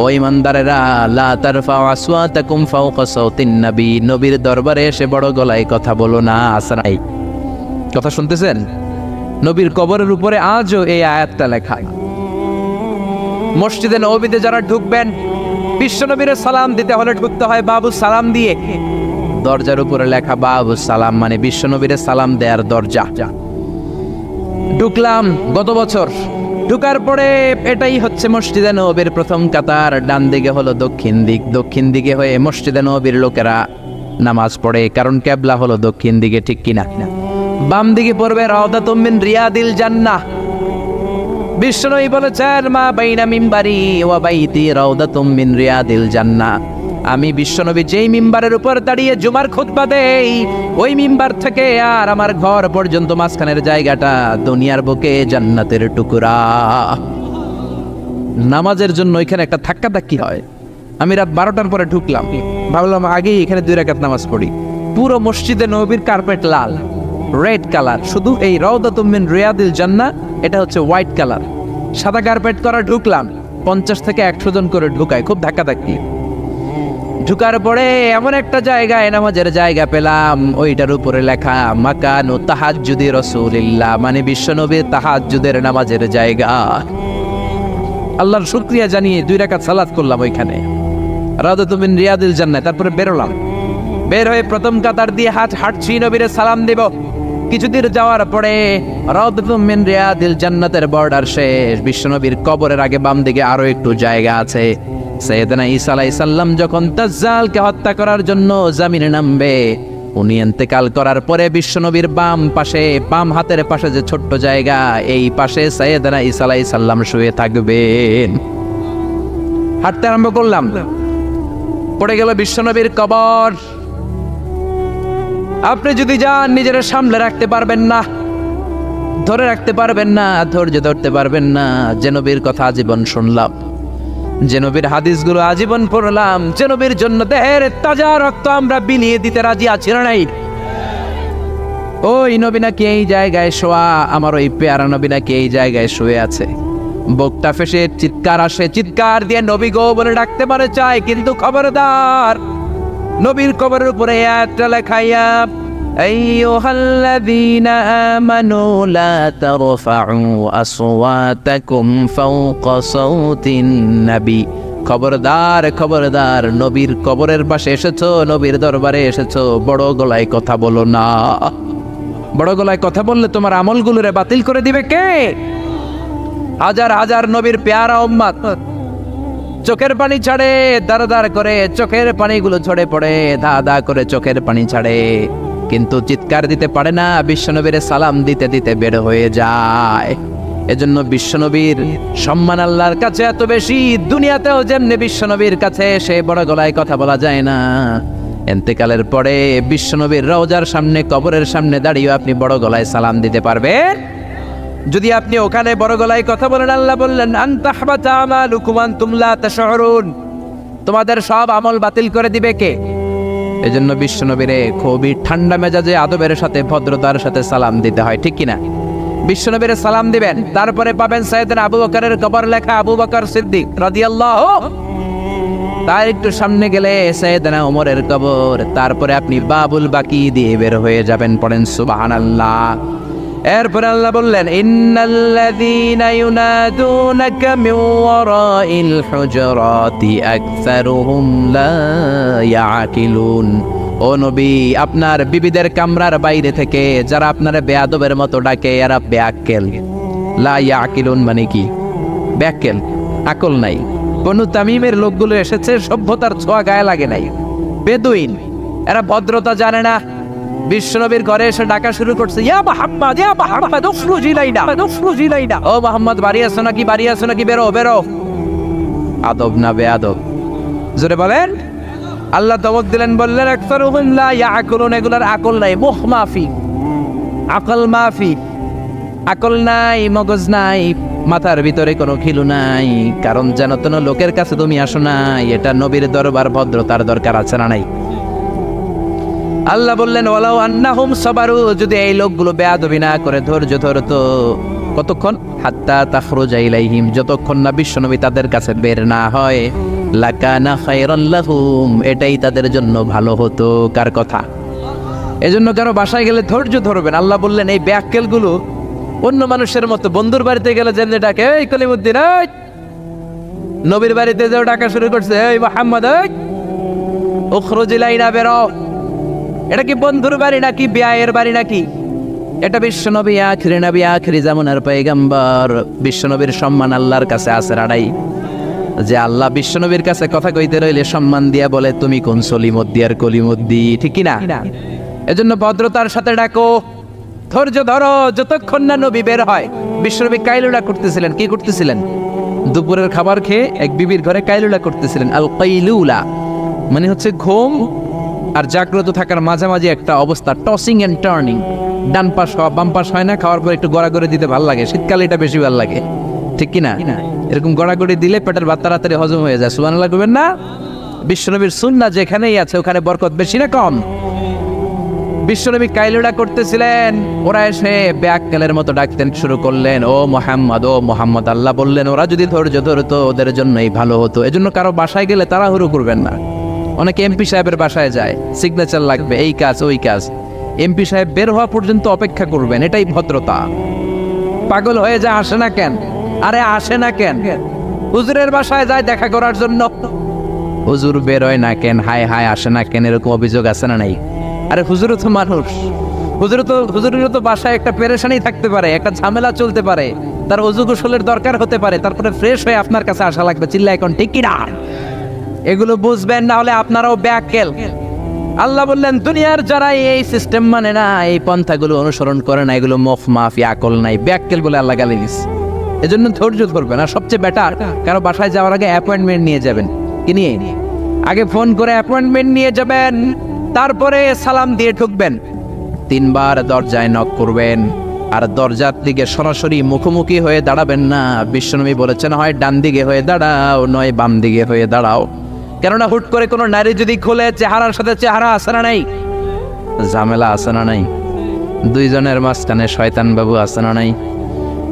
ও ঈমানদারেরা, লা তারফাউ আসওয়াতাকুম ফাওকা সাওতিন নবী। নবীর দরবারে এসে বড় গলায় কথা বলো না। আসরাই কথা শুনতেছেন? নবীর কবরের উপরে আজও এই আয়াতটা লেখা। মসজিদে নববীতে যারা ঢুকবেন, বিশ্বনবীর সালাম দিতে হলে ঢুকতে হয় বাবু সালাম দিয়ে। দরজার উপরে লেখা বাবু সালাম, মানে বিশ্বনবীর সালাম দেয়ার দরজা। ঢুকলাম গত বছর। ঢুকার পরে এটাই হচ্ছে মসজিদে নববীর প্রথম কাতার, ডান দিকে হলো দক্ষিণ দিক, দক্ষিণ দিকে হয়ে মসজিদে নববীর লোকেরা নামাজ পড়ে, কারণ কেবলা হলো দক্ষিণ দিকে, ঠিক কিনা? বাম দিকে পড়বে রাউদাতুম মিন রিয়াদিল জান্নাহ। বিশ্বনবী বলেছেন মা বাইনা মিম্বারি ওয়া বাইতি রাউদাতুম মিন রিয়াদিল জান্নাহ। আমি বিশ্বনবী যেই মিম্বারের উপর দাঁড়িয়ে জুমার খুতবা দেই, ওই মিম্বার থেকে আর আমার ঘর পর্যন্ত মাঝখানের জায়গাটা দুনিয়ার বুকে জান্নাতের টুকরা। নামাজের জন্য এখানে একটা ধাক্কাধাক্কি হয়। আমি রাত 12টার পরে ঢুকলাম, ভাবলাম আগেই এখানে 2 রাকাত নামাজ পড়ি। পুরো মসজিদে নববীর কার্পেট লাল, রেড কালার, শুধু এই রাউদাতুম মিন রিয়াদিল জান্নাহ এটা হচ্ছে হোয়াইট কালার, সাদা কার্পেট করা। ঢুকলাম, 50 থেকে 100 জন করে ঢুকায়, খুব ধাক্কাধাক্কি। ঢুকার পরে এমন একটা জায়গায় নামাজের জায়গা পেলাম, ওইটার উপরে লেখা মাকানু তাহাজ্জুদি রাসূলিল্লাহ, মানে বিশ্বনবীর তাহাজ্জুদের নামাজের জায়গা। আল্লাহর শুকরিয়া জানিয়ে 2 রাকাত সালাত করলাম ওইখানে রাউদাতুম মিন রিয়াদিল জান্নাহ। তারপরে বেরোলাম, বের হয়ে প্রথম কাতার দিয়ে হাঁটছি, নবীরে সালাম দিব। কিছুদিন যাওয়ার পরে রাউদাতুম মিন রিয়াদিল জান্নাতের বর্ডার শেষ। বিশ্বনবীর কবরের আগে বাম দিকে আরো একটু জায়গা আছে। সাইয়েদনা ঈসা আলাইহিস সালাম যখন দাজ্জালকে হত্যা করার জন্য জমিনে নামবে, উনি ইন্তেকাল করার পরে বিশ্বনবীর বাম পাশে, বাম হাতের পাশে যে ছোট্ট জায়গা, এই পাশে সাইয়েদনা ঈসা আলাইহিস সালাম শুয়ে থাকবেন। হাঁটতে আরম্ভ করলাম, পড়ে গেল বিশ্বনবীর কবর। আপনি যদি যান নিজের সামলে রাখতে পারবেন না, ধরে রাখতে পারবেন না, ধৈর্য ধরতে পারবেন না। যে নবীর কথা আজীবন শুনলাম, যে নবীর হাদিসগুলো আজীবন পড়লাম, যে নবীর জন্য দেহের তাজা রক্ত আমরা বিলিয়ে দিতে রাজি আছি না নাই, ওই নবী নাকি এই জায়গায় শোয়া, আমার ওই পেয়ারা নবী নাকি এই জায়গায় শুয়ে আছে। বুকটা ফেসে চিৎকার আসে, চিৎকার দিয়ে নবী গো বলে ডাকতে পারে চায়, কিন্তু খবরদার নবীর কবরের উপরে একটা লেখাইয়া আইয়ুহাল্লাযীনা আমানু লা তারফাউ আসওয়াতাকুম ফাওকা সাওতিন নবী। খবরদার খবরদার, নবীর কবরের পাশে এসেছো, নবীর দরবারে এসেছো, বড় গলায় কথা বলো না। বড় গলায় কথা বললে তোমার আমলগুলোরে বাতিল করে দিবে কে? হাজার হাজার নবীর পেয়ারা উম্মত চোখের পানি ছাড়ে, দাঁড় দাঁড় করে চোখের পানিগুলো ঝরে পড়ে, ধা ধা করে চোখের পানি ছাড়ে, কিন্তু চিৎকার দিতে পারে না। বিশ্বনবীর সালাম দিতে দিতে বের হয়ে যায়। এজন্য বিশ্বনবীর সম্মান আল্লাহর কাছে এত বেশি, দুনিয়াতেও যেমনি বিশ্বনবীর কাছে সে বড় গলায় কথা বলা যায় না, ইন্তেকালের পরে বিশ্বনবীর রওজার সামনে, কবরের সামনে দাঁড়িয়ে আপনি বড় গলায় সালাম দিতে পারবেন। যদি আপনি ওখানে বড় গলায় কথা বলেন, আল্লাহ বললেন আনতাহবাতা আমালুকুম আনতুম লা তাশউরুন, তোমাদের সব আমল বাতিল করে দিবে কে? এজন্য বিশ্বনবীরে খুবই ঠান্ডা মেজাজে আদবের সাথে ভদ্রতার সাথে সালাম দিতে হয়, ঠিক কিনা? বিশ্বনবীরে সালাম দিবেন, তারপরে পাবেন সাইয়েদনা আবু বকরের কবর লেখা আবু বকর সিদ্দিক রাদিয়াল্লাহু, তার একটু সামনে গেলে সাইয়েদনা ওমরের কবর, তারপরে আপনি বাবুল বাকি দিয়ে বের হয়ে যাবেন। পড়েন সুবহানাল্লাহ। এরপরে আল্লাহ বললেন ইন্নাল্লাযীনা ইউনাদুনাকা মিন ওয়ারাইল হুজুরাতি আকসারুহুম লা ইয়াকিলুন। ও নবী, আপনার বিবিদের কামরার বাইরে থেকে যারা আপনার বেয়াদবের মতো ডাকে, এরা বেআক্কেল। লা ইয়াকিলুন মানে কি? বেআক্কেল, আকল নাই। বনু তামিমের লোকগুলো এসেছে, সভ্যতার ছোঁয়া গায়ে লাগে নাই, বেদুইন, এরা ভদ্রতা জানে না। বিশ্বনবীর ঘরে এসে ডাকা শুরু করছে, ইয়া মুহাম্মদ, ইয়া মুহাম্মদ, উখরুজ ইলাইনা, উখরুজ ইলাইনা। ও মুহাম্মদ, বাড়ি আছো নাকি? বাড়ি আছো নাকি? বেরো বেরো। আদব না বেয়াদব? জোরে বলেন। আল্লাহ ধমক দিলেন, বললেন আকসারুহুম লা ইয়াকুলুন, এগুলার আকল নাই, মুখ মাফি, আকল মাফি, আকল নাই, মগজ নাই, মাথার ভিতরে কোনো খিলু নাই। কারণ যেন তেন লোকের কাছে তুমি আসো নাই, এটা নবীর দরবার, ভদ্রতার দরকার আছে না নাই? আল্লাহ বললেন ওয়ালাউ আন্নাহুম সাবারু, যদি এই লোকগুলো বেয়াদবি না করে ধৈর্য ধরতো, কতক্ষণ? হাত্তা তাখরুজা ইলাইহিম, যতক্ষণ না বিশ্বনবী তাদের কাছে বের না হয়, লাকানা খায়রান লাহুম, এটাই তাদের জন্য ভালো হতো। কার কথা? এজন্য কারো বাসায় গেলে ধৈর্য ধরবেন। আল্লাহ বললেন এই বেয়াক্কেলগুলো অন্য মানুষের মতো, বন্ধুর বাড়িতে গেলে যেমনি ডাকে এই কলিমুদ্দিন, এই নবীর বাড়িতে যে ডাকা শুরু করছে, এই মুহাম্মদ, এই উখরুজ ইলাইনা, বেরো। এটা কি বন্ধুর বাড়ি নাকি বিয়ের বাড়ি নাকি? এটা বিশ্বনবী আখিরি নবী, আখিরি জামানার পয়গম্বর। বিশ্বনবীর সম্মান আল্লাহর কাছে আছে রাড়াই, যে আল্লাহ বিশ্বনবীর কাছে কথা কইতে রইলে সম্মান দিয়া বলে তুমি কোন সলিমদ্দি আর কলিমদ্দি, ঠিক কি না? এজন্য ভদ্রতার সাথে ডাকো, ধৈর্য ধরো যতক্ষণ না নবী বের হয়। বিশ্বনবী কাইলুলা করতেছিলেন। কি করতেছিলেন? দুপুরের খাবার খেয়ে এক বিবির ঘরে কাইলুলা করতেছিলেন। আল কাইলুলা মানে হচ্ছে ঘুম আর জাগ্রত থাকার মাঝামাঝি একটা অবস্থা, টসিং এন্ড টার্নিং। ডান পাশ হওয়া বাম পাশ হয় না, খাওয়ার পর একটু গড়াগড়ি দিতে ভালো লাগে, শীতকালে এটা বেশি ভালো লাগে, ঠিক কি না? এরকম গড়াগড়ি দিলে পেটের ভাত তাড়াতাড়ি হজম হয়ে যায়। সুবহানাল্লাহ কইবেন না? বিশ্বনবীর সুন্নাহ যেখানেই আছে ওখানে বরকত বেশি না কম? বিশ্বনবী কাইলুলা করতেছিলেন, ওরা এসে ব্যাককেলের মতো ডাকতেন শুরু করলেন, ও মোহাম্মদ, ও মোহাম্মদ। আল্লাহ বললেন ওরা যদি ধৈর্য ধরতো ওদের জন্যই ভালো হতো। এজন্য কারো বাসায় গেলে তাড়াহুড়ো করবেন না। অনেকে এমপি সাহেবের বাসায় যায়, সিগনেচার লাগবে, এই কাজ ওই কাজ। এমপি সাহেব বের হওয়া পর্যন্ত অপেক্ষা করবেন, এটাই ভদ্রতা। পাগল হয়ে যায়, আসে না কেন? আরে আসে না কেন? হুজুরের বাসায় যায় দেখা করার জন্য, হুজুর বের হয় না কেন? হায় হায় আসে না কেন? এরকম অভিযোগ আছে না নাই? আরে হুজুরও তো মানুষ, হুজুরেরও তো বাসায় একটা পেরেশানি থাকতে পারে, একটা ঝামেলা চলতে পারে, তার ওযু গোসলের দরকার হতে পারে, তারপরে ফ্রেশ হয়ে আপনার কাছে আসা লাগবে। চিল্লা এখন ঠিক কি না? এগুলো বুঝবেন, না হলে আপনারাও ব্যাককেল। আল্লাহ বললেন দুনিয়ার যারা এই সিস্টেম মানে না, এই পন্থাগুলো অনুসরণ করে না, এগুলো মফ মাফি আকল নাই, ব্যাককেল বলে আল্লাহ গালি দিচ্ছে। এজন্য ধৈর্য ধরবেন। আর সবচেয়ে বেটার, কারো বাসায় যাওয়ার আগে অ্যাপয়েন্টমেন্ট নিয়ে যাবেন। কি নিয়ে? আগে ফোন করে অ্যাপয়েন্টমেন্ট নিয়ে যাবেন, তারপরে সালাম দিয়ে ঢুকবেন। 3 বার দরজায় নক করবেন, আর দরজার দিকে সরাসরি মুখোমুখি হয়ে দাঁড়াবেন না। বিশ্বনবী বলেছেন হয় ডান দিকে হয়ে দাঁড়াও, নয় বাম দিকে হয়ে দাঁড়াও। কেননা হুট করে কোনো নারী যদি খোলে, চেহারার সাথে চেহারা আছে না নাই? ঝামেলা আছে না নাই? দুইজনের মাঝখানে শয়তান বাবু আছে না নাই?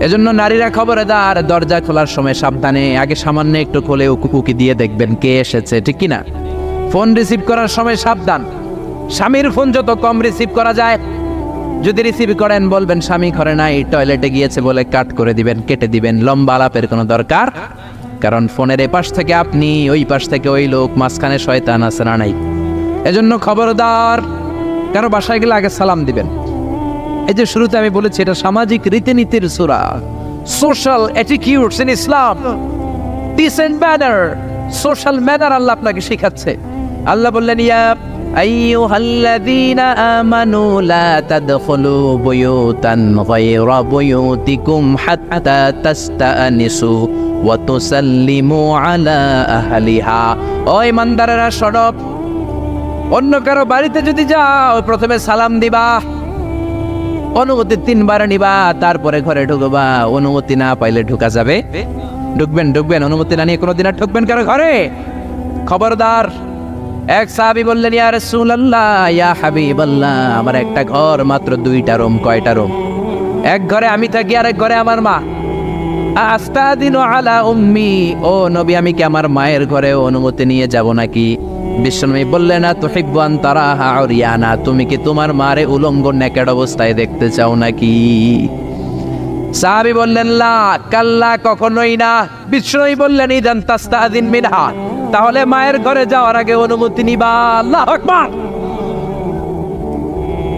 এজন্য নারীরা খবরদার, দরজা খোলার সময় সাবধানে, আগে সামান্য একটু খোলে উকি দিয়ে দেখবেন কে এসেছে, ঠিক কি না? ফোন রিসিভ করার সময় সাবধান, স্বামীর ফোন যত কম রিসিভ করা যায়। যদি রিসিভ করেন বলবেন স্বামী ঘরে নাই, টয়লেটে গিয়েছে বলে কাট করে দিবেন, কেটে দিবেন। লম্বা আলাপের কোনো দরকার, কারণ ফোনের এপাশ থেকে আপনি, ওই পাশ থেকে ওই লোক, মাঝখানে শয়তান আছে না নাই? এজন্য খবরদার, কারো বাসায় গেলে আগে সালাম দিবেন। এই যে শুরুতে আমি বলেছি এটা সামাজিক রীতিনীতির সূরা, social attitudes in Islam, decent manner, social manner Allah আপনাকে শেখাচ্ছে। আল্লাহ বললেন ইয়া আইয়ুহাল্লাযীনা আমানু লা তাদখুলু বুয়ুতান গায়রা বুয়ুতিকুম হাত্তা তাস্তানিসু ওয়া তুসাল্লিমু আলা আহলিহা। ও ইমানদারেরা শোনো, অন্য কারো বাড়িতে যদি যাও প্রথমে সালাম দিবা, অনুমতি 3 বার নিবা, তারপরে ঘরে ঢুকবা। অনুমতি না পাইলে ঢুকা যাবে? ঢুকবেন। অনুমতি না নিয়ে কোনোদিন আর ঢুকবেন কারো ঘরে? খবরদার। এক সাহাবী বললেন ইয়া রাসূলুল্লাহ, ইয়া হাবিবাল্লাহ, আমার একটা ঘর, মাত্র 2টা রুম। কয়টা রুম? এক ঘরে আমি থাকি, আর এক ঘরে আমার মা। আস্তাদিনু আলা উম্মি, ও নবী আমি কি আমার মায়ের ঘরে অনুমতি নিয়ে যাব নাকি? বিশ্বনবী বললেন না তুহিব্বু আন তারাহা উরিয়ানা, তুমি কি তোমার মারে উলঙ্গ নেকেড অবস্থায় দেখতে চাও নাকি? সাহাবী বললেন লা, কাল্লা, কখনোই না। বিশ্বনবী বললেন ইদান তাস্তাদিন মিনহা, তাহলে মায়ের ঘরে যাওয়ার আগে অনুমতি নিবা। আল্লাহু আকবার।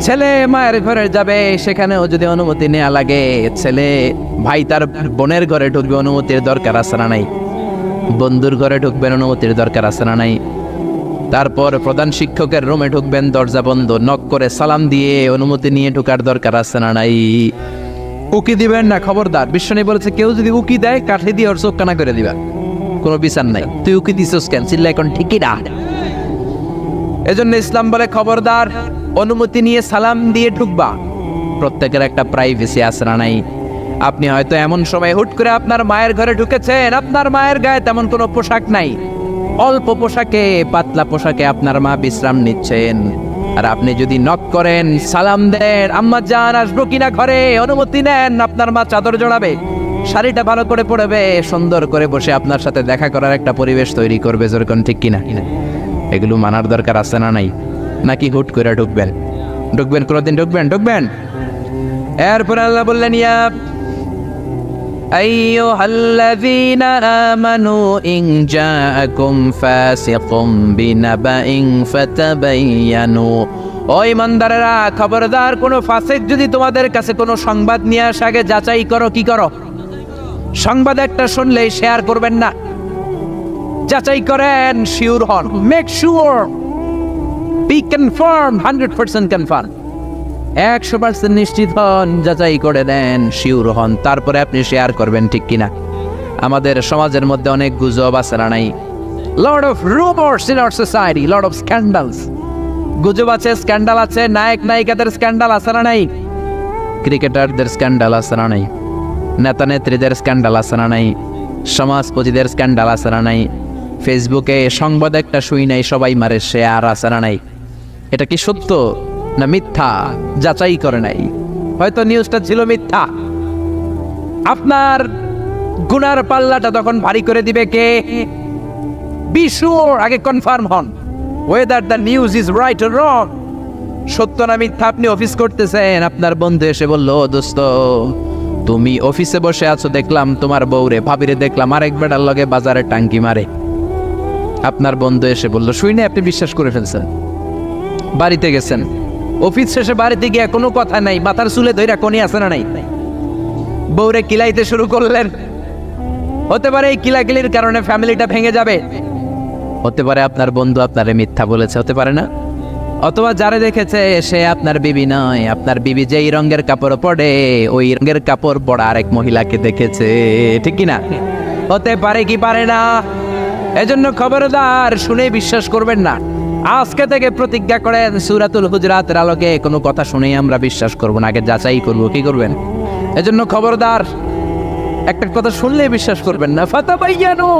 ছেলে মায়ের ঘরে যাবে, সেখানেও যদি অনুমতি নেওয়া লাগে, ছেলে ভাই তার বোনের ঘরে ঢুকবে, অনুমতির দরকার আছে না নাই? বন্ধুর ঘরে ঢুকবেন, অনুমতির দরকার আছে না নাই? তারপর প্রধান শিক্ষকের রুমে ঢুকবেন, দরজা বন্ধ, নক করে সালাম দিয়ে অনুমতি নিয়ে ঢোকার দরকার আছে না নাই? উকি দিবেন না, খবরদার। বিশ্বনবী বলেছে কেউ যদি উকি দেয় কাঠি দিয়ে ওর চোখ কানা করে দিবা, কোনো বিচার নাই। তুই উকি দিছস কেন? চিল্লা এখন ঠিকই না। এজন্য ইসলাম বলে খবরদার, অনুমতি নিয়ে সালাম দিয়ে ঢুকবা। প্রত্যেকের একটা প্রাইভেসি আছে না নাই? আপনি হয়তো এমন সময় হুট করে আপনার মায়ের ঘরে ঢুকেছেন, আপনার মায়ের গায়ে তেমন কোনো পোশাক নাই, অল্প পোশাকে, পাতলা পোশাকে আপনার মা বিশ্রাম নিচ্ছেন। আর আপনি যদি নক করেন, সালাম দেন, আম্মা জান আসবো কিনা ঘরে, অনুমতি নেন, আপনার মা চাদর জড়াবে, শাড়িটা ভালো করে পরবে, সুন্দর করে বসে আপনার সাথে দেখা করার একটা পরিবেশ তৈরি করবে। যেরকম ঠিক কিনা? এগুলো মানার দরকার আছে না নাই? নাকি হুট করে ঢুকবেন? কোনোদিন ঢুকবেন। এরপর আল্লাহ বললেন ইয়া আইয়ুহাল্লাযীনা আমানু ইন জাআকুম ফাসিকুম বিনাবাইন ফাতাবায়ানু ও ইমানদারেরা, খবরদার, কোনো ফাসিক যদি তোমাদের কাছে কোনো সংবাদ নিয়ে আসে আগে যাচাই করো। কি করো? সংবাদ একটা শুনলেই শেয়ার করবেন না, যাচাই করেন, শিওর হন, make sure, be confirm, 100% confirm, 100% নিশ্চিত হন, যাচাই করে দেন, শিওর হন, তারপরে আপনি শেয়ার করবেন, ঠিক কিনা? আমাদের সমাজের মধ্যে অনেক গুজব আছে না নাই? Lot of rumours in our society, lot of scandals. গুজব আছে, স্ক্যান্ডাল আছে, নায়ক নায়িকাদের স্ক্যান্ডাল আছে না নাই? ক্রিকেটারদের স্ক্যান্ডাল আছে না নাই? নেতা নেত্রীদের স্ক্যান্ডাল আছে না নাই? সমাজপতিদের স্ক্যান্ডাল আছে না নাই? ফেসবুকে সংবাদ একটা শুই নাই, সবাই মারে শেয়ার আছে না নাই? এটা কি সত্য না মিথ্যা যাচাই করে নাই? হয়তো নিউজটা ছিল মিথ্যা। আপনার গুনার পাল্লাটা তখন ভারী করে দিবে কে? বি শিওর, আগে কনফার্ম হন whether the news is right or wrong. সত্য না মিথ্যা আপনি অফিস করতেছেন, আপনার বন্ধু এসে বলল, দোস্ত তুমি অফিসে বসে আছো, দেখলাম তোমার বউরে ভাবিরে দেখলাম আরেক বেটার লগে বাজারে টাঙ্কি মারে। আপনার বন্ধু এসে বলল, শুই না, আপনি বিশ্বাস করে ফেলছেন। বাড়িতে গেছেন, অফিস শেষে বাড়িতে গিয়ে কোনো কথা নাই, মাথার চুলে ধইরা কোনি আছে না নাই? বউরে কিলাইতে শুরু করলেন। হতে পারে এই কিলাকিলির কারণে ফ্যামিলিটা ভেঙে যাবে। হতে পারে আপনার বন্ধু আপনারে মিথ্যা বলেছে, হতে পারে না? অথবা যারে দেখেছে সে আপনার বিবি নয়, আপনার বিবি যেই রঙের কাপড় পরে ওই রঙের কাপড় পরা আরেক মহিলাকে দেখেছে, ঠিক কিনা? হতে পারে কি পারে না? এজন্য খবরদার, শুনে বিশ্বাস করবেন না। আজকে থেকে প্রতিজ্ঞা করেন, সূরাতুল হুজরাতের আলোকে কোনো কথা শুনেই আমরা বিশ্বাস করব না, আগে যাচাই করব। কি করবেন? এজন্য খবরদার, একটা কথা শুনলেই বিশ্বাস করবেন না। ফাতাবায়ানু,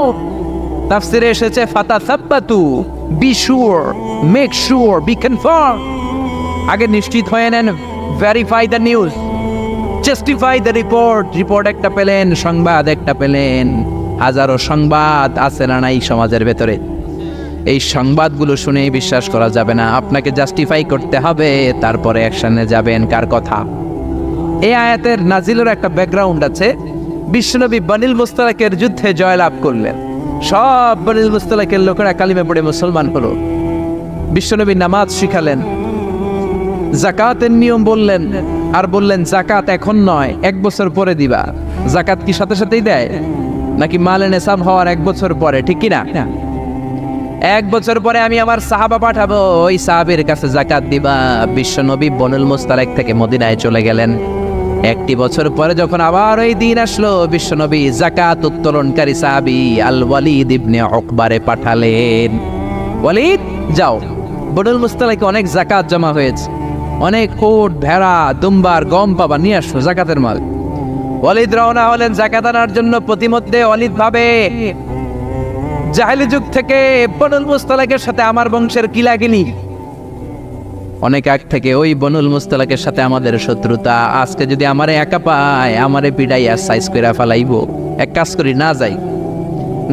তাফসিরে এসেছে ফাতাসাব্বাতু, be sure, make sure, be confirm. আগে নিশ্চিত হয়ে নেন, verify the news, justify the report. Report একটা পেলেন, সংবাদ একটা পেলেন, হাজারো সংবাদ আছে না নাই সমাজের ভেতরে। এই সংবাদগুলো শুনেই বিশ্বাস করা যাবে না, আপনাকে জাস্টিফাই করতে হবে, তারপরে অ্যাকশনে যাবেন। কার কথা? এই আয়াতের নাজিলের একটা ব্যাকগ্রাউন্ড আছে। বিশ্বনবী বনিল মুস্তালাকের যুদ্ধে জয়লাভ করলেন, সব বনিল মুস্তালাকের লোকেরা কালিমা পড়ে মুসলমান হলো। বিশ্বনবী নামাজ শিখালেন, যাকাতের নিয়ম বললেন, আর বললেন যাকাত এখন নয়, 1 বছর পরে দিবা। যাকাত কি সাথে সাথেই দেয় নাকি মালে নেসাব হওয়ার 1 বছর পরে? ঠিক কিনা? 1 বছর পরে আমি আমার সাহাবা পাঠাবো, ওই সাহাবের কাছে যাকাত দিবা। বিশ্বনবী বনুল মুস্তালাক থেকে মদিনায় চলে গেলেন। 1 বছর পরে যখন আবার ওই দিন আসলো, বিশ্বনবী যাকাত উত্তোলনকারী সাহাবী আল ওয়ালিদ ইবনে উকবারে পাঠালেন, ওয়ালিদ যাও, বনুল মুস্তালাকে অনেক যাকাত জমা হয়েছে, অনেক কোট, ভেড়া, দুম্বার, গম পাবা, নিয়ে আসো যাকাতের মাল। ওয়ালিদ রওনা হলেন যাকাত আনার জন্য। প্রতিমধ্যে ওয়ালিদ ভাবে, জাহেলি যুগ থেকে বনুল মুস্তালাকের সাথে আমার বংশের কিলাকিলি, অনেক আগ থেকে ওই বনুল মুস্তালাকের সাথে আমাদের শত্রুতা। আজকে যদি আমারে একা পায়, আমারে পিড়াইয়া সাইজ কইরা ফেলাইবো। এক কাজ করি, না যাই,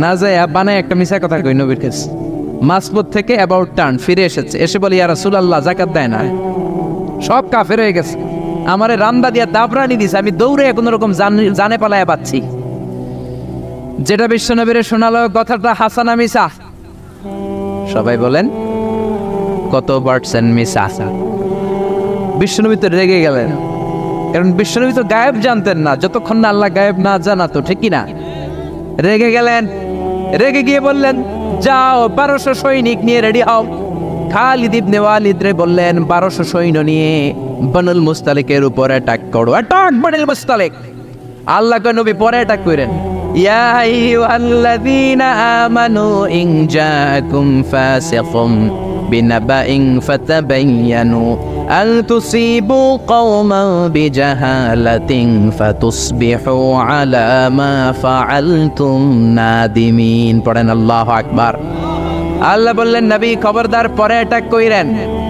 না যাই, বানায় একটা মিছা কথা কই নবীর কাছে। মাসপত থেকে অ্যাবাউট টার্ন ফিরে এসেছে, এসে বলি, ইয়া রাসূলুল্লাহ যাকাত দেয় না, সব কাফের হয়ে গেছে, আমারে রান্দা দিয়া দাবরানি দিছে, আমি দৌড়ে কোন রকম জানে পালায়া পাচ্ছি। যেটা বিশ্বনবীরে শোনালো কথাটা হাসানা মিছা? সবাই বলেন কত পার্সেন্ট মিছা? বিশ্বনবী তো রেগে গেলেন, কারণ বিশ্বনবী তো গায়েব জানতেন না, যতক্ষণ না আল্লাহ গায়েব না জানাতো, ঠিক কিনা? রেগে গেলেন, রেগে গিয়ে বললেন, যাও 1200 সৈনিক নিয়ে রেডি হও। খালিদ ইবনে ওয়ালিদ রে বললেন, 1200 সৈন্য নিয়ে বনুল মুস্তালিকের উপর অ্যাটাক করো। অ্যাটাক বনুল মুস্তালিক। আল্লাহ কে নবী পরে অ্যাটাক করেন, ইয়া আইয়ুহাল্লাযীনা আমানু ইন জাআকুম ফাসিকুম বিনাবাইন ফাতাবায়ানু আন তুসিবু কওমান বিজাহালাতিন ফাতুসবিহু আলা মা ফাআলতুম নাদিমিন। পড়েন আল্লাহু আকবার। আল্লাহ বললেন, নবী খবরদার পরে অ্যাটাক কইরেন,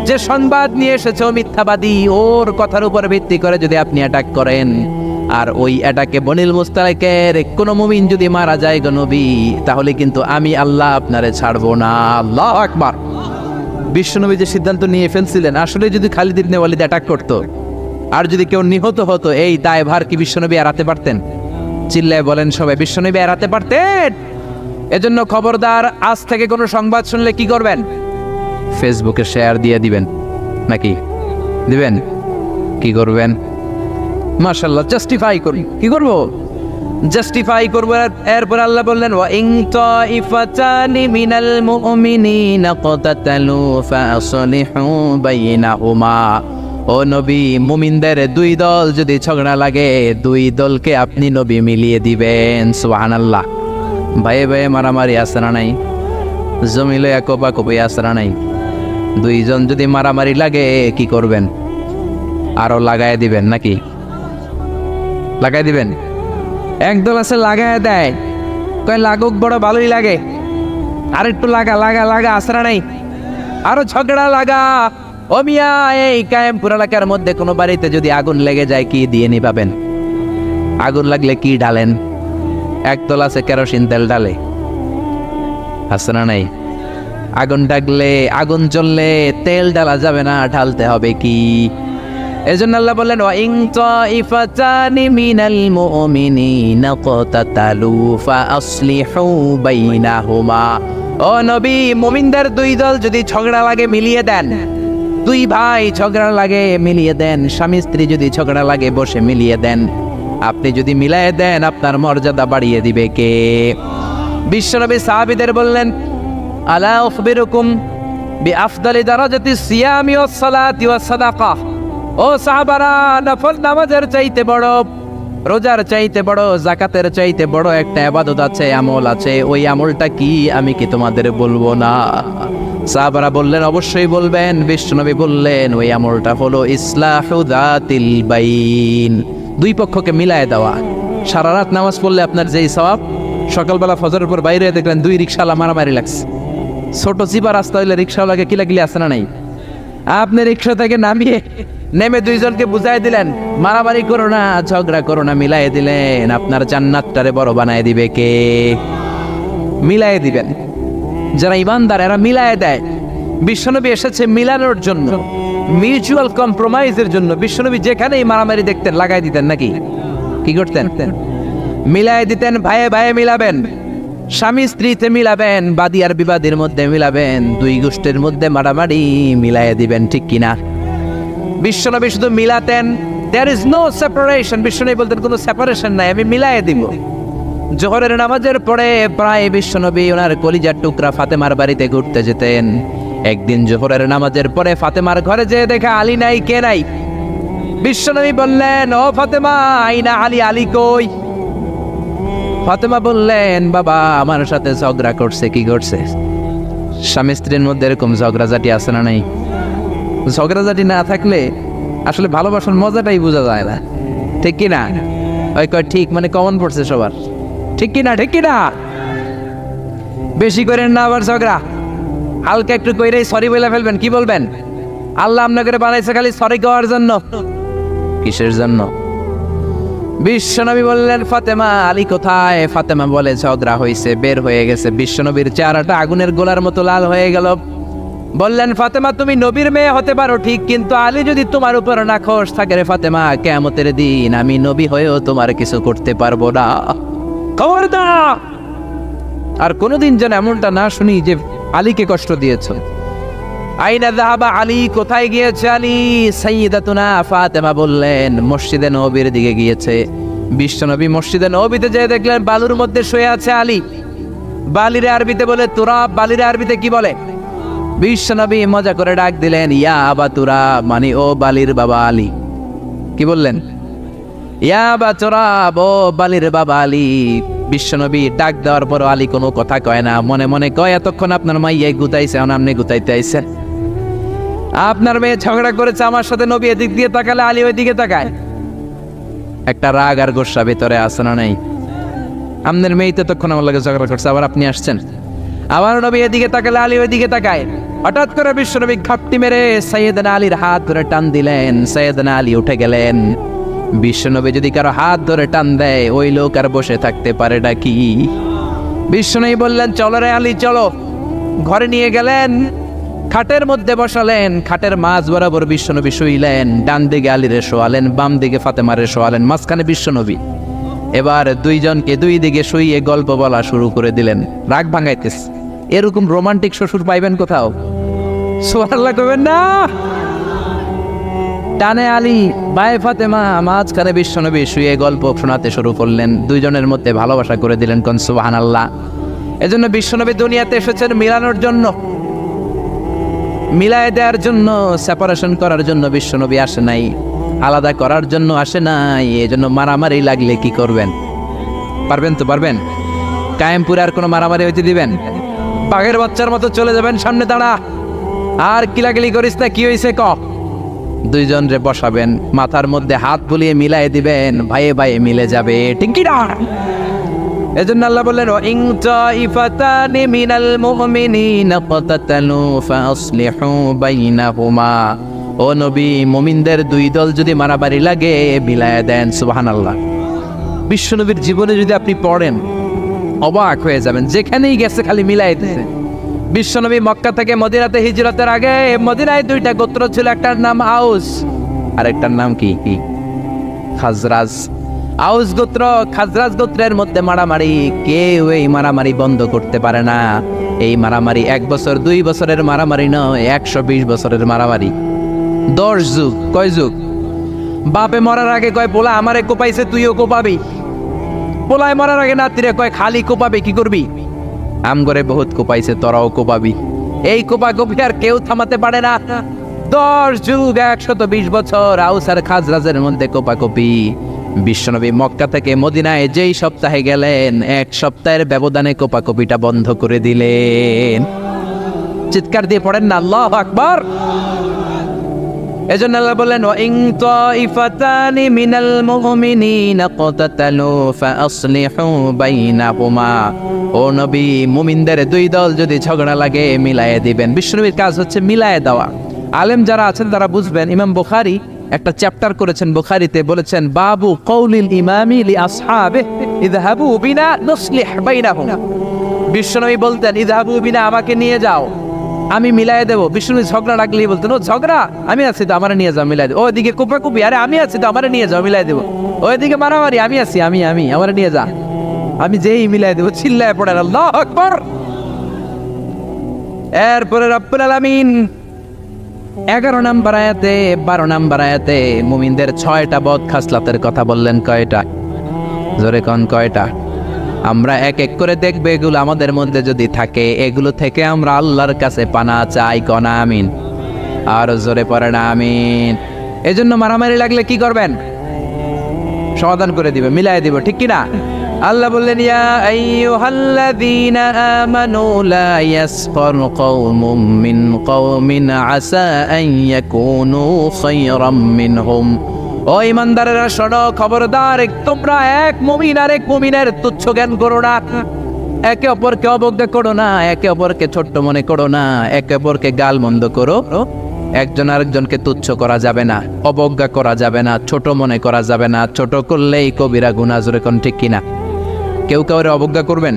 যে সংবাদ নিয়ে এসেছে ও মিথ্যাবাদী, ওর কথার উপর ভিত্তি করে যদি আপনি অ্যাটাক করেন, আর ওই অ্যাটাকে বনিল মুস্তালাকের কোনো মুমিন যদি মারা যায় গো নবী, তাহলে কিন্তু আমি আল্লাহ আপনারে ছাড়বো না। আল্লাহু আকবার। বিশ্বনবী যে সিদ্ধান্ত নিয়ে ফেলছিলেন, আসলে যদি খালিদ ইবনে ওয়ালিদ অ্যাটাক করতো আর যদি কেউ নিহত হতো, এই দায়ভার কি বিশ্বনবী এড়াতে পারতেন? চিল্লায় বলেন সবাই, বিশ্বনবী এড়াতে পারতেন? এজন্য খবরদার, আজ থেকে কোনো সংবাদ শুনলে কি করবেন? ফেসবুকে শেয়ার দিয়ে দিবেন, নাকি? দিবেন? কি করবেন? মাশাআল্লাহ, জাস্টিফাই করি। কি করব? জাস্টিফাই করব। এরপর আল্লাহ বললেন, ওয়া ইন তাইফাতানি মিনাল মুমিনিনা ক্তাতালু ফাসলিহু বাইনাহুমা। ও নবী, মুমিনদের দুই দল যদি ঝগড়া লাগে, দুই দলকে আপনি নবী মিলিয়ে দিবেন। সুবহানাল্লাহ। ভাইয়ে ভাইয়ে মারামারি আছে না নাই? জমিলে কোপাকুপি আছে না নাই? দুইজন যদি মারামারি লাগে কি করবেন? আরো লাগায় দিবেন নাকি? লাগাই দিবেন? একদল আছে লাগায় দেয়, কয় লাগুক, বড় ভালোই লাগে, আর একটু লাগা লাগা লাগা, আছে না নাই? আরো ঝগড়া লাগা। ও মিয়া, এই কায়েমপুর এলাকার মধ্যে কোনো বাড়িতে যদি আগুন লেগে যায় কি দিয়ে নিভাবেন? আগুন লাগলে কি ঢালেন? একদল আছে কেরোসিন তেল ঢালে, আছে না নাই? আগুন ডাকলে, আগুন জ্বললে তেল ঢালা যাবে না, ঢালতে হবে কি? এজন্য আল্লাহ বললেন, ওয়া ইন তাইফাতানি মিনাল মুমিনিনা ক্তাতালু ফাসলিহু বাইনাহুমা। ও নবী, মুমিনদের দুই দল যদি ঝগড়া লাগে মিলিয়ে দেন। দুই ভাই ঝগড়া লাগে মিলিয়ে দেন। স্বামী স্ত্রী যদি ঝগড়া লাগে বসে মিলিয়ে দেন। আপনি যদি মিলিয়ে দেন, আপনার মর্যাদা বাড়িয়ে দিবে কে? বিশ্বনবী সাহাবীদের বললেন, আলা উখবিরুকুম বিআফদালি দারাজাতিস সিয়ামি ওয়াস সালাতি ওয়াস সাদাকা। ও সাহাবারা, নফল নামাজের চাইতে বড়, রোজার চাইতে বড়, যাকাতের চাইতে বড় একটা ইবাদত আছে, আমল আছে। ওই আমলটা কি, আমি কি তোমাদের বলবো না? সাহাবারা বললেন, অবশ্যই বলবেন। বিশ্বনবী বললেন, ওই আমলটা হলো ইসলাহু যাতিল বাইন, দুই পক্ষকে মিলায় দেওয়া। সারা রাত নামাজ পড়লে আপনার যেই সওয়াব, সকালবেলা ফজরের পর বাইরে দেখলেন দুই রিকশাওয়ালা মারামারি লাগছে। ছোট চিপা রাস্তা হইলে রিকশাওয়ালাকে কিলাকিলি আছে না নাই? আপনি রিকশা থেকে নেমে দুইজনকে বুঝাই দিলেন, মারামারি করো না, ঝগড়া করো না, মিলাই দিলেন। আপনার জান্নাতটারে বড় বানায় দিবে কে? মিলাই দিবেন। যারা ইমানদার এরা মিলাই দেয়। বিশ্বনবী এসেছে মিলানোর জন্য, মিউচুয়াল কম্প্রোমাইজের জন্য। বিশ্বনবী যেখানেই মারামারি দেখতেন লাগাই দিতেন নাকি? কি করতেন? মিলাই দিতেন। ভাইয়ে ভাইয়ে মিলাবেন, স্বামী স্ত্রীতে মিলাবেন, বাদী আর বিবাদীর মধ্যে মিলাবেন, দুই গোষ্ঠীর মধ্যে মারামারি মিলাই দিবেন, ঠিক কিনা? বিশ্বনবী শুধু মিলাতেন, দেয়ার ইজ নো সেপারেশন। বিশ্বনবী বলতেন কোনো সেপারেশন নাই, আমি মিলাই দিব। জোহরের নামাজের পরে প্রায় বিশ্বনবী ওনার কলিজার টুকরা ফাতেমার বাড়িতে ঘুরতে যেতেন। একদিন জোহরের নামাজের পরে ফাতেমার ঘরে যেয়ে দেখে আলী নাই। কে নাই? বিশ্বনবী বললেন, ও ফাতেমা, আইনা আলী, আলী কই? ফাতেমা বললেন, বাবা আমার সাথে ঝগড়া করছে। কি করছে? স্বামী স্ত্রীর মধ্যে এরকম ঝগড়াঝাটি আছে না নাই? ঝগড়াঝাটি না থাকলে আসলে ভালোবাসার মজাটাই বোঝা যায় না, ঠিক কিনা? ওই কয় ঠিক, মানে কমন পড়ছে সবার, ঠিক কিনা? ঠিক কিনা? বেশি করেন না আবার ঝগড়া, হালকা একটু কইরেই সরি বলে ফেলবেন। কি বলবেন? আল্লাহ আপনাকে বানাইছে খালি সরি করার জন্য। কিসের জন্য? বিশ্বনবী বললেন, ফাতেমা, আলী কোথায়? ফাতেমা বলে, ঝগড়া হয়েছে, বের হয়ে গেছে। বিশ্বনবীর চেহারাটা আগুনের গোলার মতো লাল হয়ে গেল। বললেন, ফাতেমা তুমি নবীর মেয়ে হতে পারো ঠিক, কিন্তু আলী যদি তোমার উপর নাখোশ থাকে রে ফাতেমা, কিয়ামতের দিন আমি নবী হয়েও তোমার কিছু করতে পারবো না। খবরদার আর কোনোদিন যেন এমনটা না শুনি যে আলীকে কষ্ট দিয়েছো। আইনা যাহাবা আলী, কোথায় গিয়েছে আলী? সাইয়্যিদাতুনা ফাতেমা বললেন, মসজিদে নববীর দিকে গিয়েছে। বিশ্বনবী মসজিদে নববীতে যেয়ে দেখলেন বালুর মধ্যে শুয়ে আছে আলী। বালিরে আরবিতে বলে তুরাব। বালিরে আরবিতে কি বলে? বিশ্বনবী মজা করে ডাক দিলেন, ইয়া আবা তুরাব, মানে ও বালির বাবা আলী। কি বললেন? ইয়া আবা তুরাব, ও বালির বাবা আলী। বিশ্বনবী ডাক দেওয়ার পর আলী কোনো কথা কয় না, মনে মনে কয়, এতক্ষণ আপনার মাইয়াই গুতাইছে, এখন আপনি গুতাইতে আইছেন। আপনার মেয়ে ঝগড়া করেছে আমার সাথে, নবী এদিক দিয়ে তাকালে আলী ওই দিকে তাকায়। একটা রাগ আর গোসা ভিতরে আছে না নাই? আপনার মেয়ে তো তখন আমার লাগে ঝগড়া করছে, আবার আপনি আসছেন। আবার নবী এদিকে তাকালে আলী ওই দিকে তাকায়। হঠাৎ করে বিশ্বনবী ঘাপটি মেরে সাইয়েদনা আলীর হাত ধরে টান দিলেন। সাইয়েদনা আলী উঠে গেলেন। বিশ্বনবী যদি কারো হাত ধরে টান দেয়, ওই লোক আর বসে থাকতে পারে নাকি? বিশ্বনবী বললেন, চলো রে আলী, চলো। ঘরে নিয়ে গেলেন, খাটের মধ্যে বসালেন। খাটের মাঝ বরাবর বিশ্বনবী শুইলেন। ডান দিকে আলীরে শোয়ালেন, বাম দিকে ফাতেমারে শোয়ালেন, মাঝখানে বিশ্বনবী। এবার দুইজনকে দুই দিকে শুইয়ে গল্প বলা শুরু করে দিলেন। রাগ ভাঙাইতেছে। এরকম রোমান্টিক শ্বশুর পাইবেন কোথাও? সুবহানাল্লাহ কইবেন না? ডানে আলী, বায়ে ফাতেমা, মাঝখানে বিশ্বনবী শুয়ে গল্প শোনাতে শুরু করলেন। দুইজনের মধ্যে ভালোবাসা করে দিলেন। কোন সুবহানাল্লাহ। এজন্য বিশ্বনবী দুনিয়াতে এসেছেন মিলানোর জন্য, মিলায় দেওয়ার জন্য, সেপারেশন করার জন্য বিশ্বনবী আসে নাই, আলাদা করার জন্য আসে নাই। এজন্য মারামারি লাগলে কি করবেন? পারবেন তো? পারবেন? কায়েমপুরে আর কোনো মারামারি হইতে দিবেন? বাঘের বাচ্চার মতো চলে যাবেন, সামনে দাঁড়া, আর কিলাকিলি করিস না, কি হয়েছে ক। দুইজন রে বসাবেন, মাথার মধ্যে হাত বুলিয়ে মিলাই দিবেন, ভাইয়ে ভাইয়ে মিলে যাবে, ঠিক কি না? এজন্য আল্লাহ বললেন, ইন তাইফাতানি মিনাল মুমিনিনা ফাতাতালু ফাসলিহু বাইনাহুমা। ও নবী, মুমিনদের দুই দল যদি মারামারি লাগে মিলায়া দেন। সুবহানাল্লাহ। বিশ্বনবীর জীবনে যদি আপনি পড়েন অবাক হয়ে যাবেন, যেখানেই গেছে খালি মিলাই দিতে। বিশ্বনবী মক্কা থেকে মদিনাতে হিজরতের আগে মদিনায় দুইটা গোত্র ছিল, একটার নাম আউস আর একটার নাম কি? খাজরাজ। আউস গোত্র খাজরাজ গোত্রের মধ্যে মারামারি, কেউ এই মারামারি বন্ধ করতে পারে না। এই মারামারি 1 বছর 2 বছরের মারামারি নয়, 120 বছরের মারামারি। 10 যুগ। কয় যুগ? বাপে মরার আগে কয় পোলা আমারে কোপাইছে, তুইও কোপাবি। পোলায় মরার আগে নাতিরে কয় খালি কোপাবে, কি করবি? আম করে বহুত কোপাইছে, তোরাও কোপাবি। এই কোপাকুপি আর কেউ থামাতে পারে না। 10 যুগ 120 বছর আউস আর খাজরাজের মধ্যে কোপাকুপি। বিশ্বনবী মক্কা থেকে মদিনায় যেই সপ্তাহে গেলেন, 1 সপ্তাহের ব্যবধানে কোপাকুপিটা বন্ধ করে দিলেন। চিৎকার দিয়ে পড়েন না আল্লাহু আকবার। এজন্য আল্লাহ বললেন, ইন তাইফাতানি মিনাল মুমিনিনা ক্তাতালু ফাসলিহু বাইনাহুমা। ও নবী, মুমিনদের দুই দল যদি ঝগড়া লাগে মিলায়ে দিবেন। বিশ্বনবীর কাজ হচ্ছে মিলায়ে দেওয়া। আলেম যারা আছেন তারা বুঝবেন। ইমাম বুখারী একটা চ্যাপ্টার করেছেন বুখারীতে, বলেছেন বাবু কওলিল ইমামি লি আসহাবিহি ইযহাবু বিনা নুসলিহ বাইনাহুম। বিশ্বনবী বলতেন, ইযহাবু বিনা, আমাকে নিয়ে যাও, আমি মিলাই দেবো। বিষ্ণু ঝগড়া লাগলেই বলতেন, ও ঝগড়া, আমি আছি তো, আমার নিয়ে যাও, মিলাই দেবো। ওইদিকে কুপাকুপি, আরে আমি আছি তো, আমার নিয়ে যাও, মিলাই দেবো। ওইদিকে মারামারি, আমি আছি, আমি আমার নিয়ে যা, আমি যেই মিলাই দেবো। চিল্লায় পড়েন আল্লাহু আকবার। এরপরে রব্বুল আলামিন 11 নম্বর আয়াতে 12 নম্বর আয়াতে মুমিনদের 6টা বদ খাসলাতের কথা বললেন। কয়টা? জোরে কোন কয়টা? আমরা এক এক করে দেখবো, এগুলো আমাদের মধ্যে যদি থাকে, এগুলো থেকে আমরা আল্লাহর কাছে পানা চাই। কোন আমিন? আর জোরে পড়েন আমিন। এজন্য মারামারি লাগলে কি করবেন? সমাধান করে দিবে, মিলাই দিব, ঠিক কি না? আল্লাহ বললেন, ইয়া আইয়ুহাল্লাযীনা আমানু লা ইয়াসখার কওমুম মিন কওমিন আসা আন ইয়াকুনু খায়রাম মিনহুম। ও ইমানদারেরা শোনো, খবরদার, তোমরা এক মুমিন আর এক মুমিনের তুচ্ছ জ্ঞান করো না, একে অপরকে অবজ্ঞা করো না, একে অপরকে ছোট্ট মনে করো না, একে অপরকে গাল মন্দ করো। একজন আরেকজনকে তুচ্ছ করা যাবে না, অবজ্ঞা করা যাবে না, ছোট মনে করা যাবে না। ছোট করলেই কবিরা গুনাহ, জোরে কোন ঠিক কিনা? কেউ কাউরে অবজ্ঞা করবেন?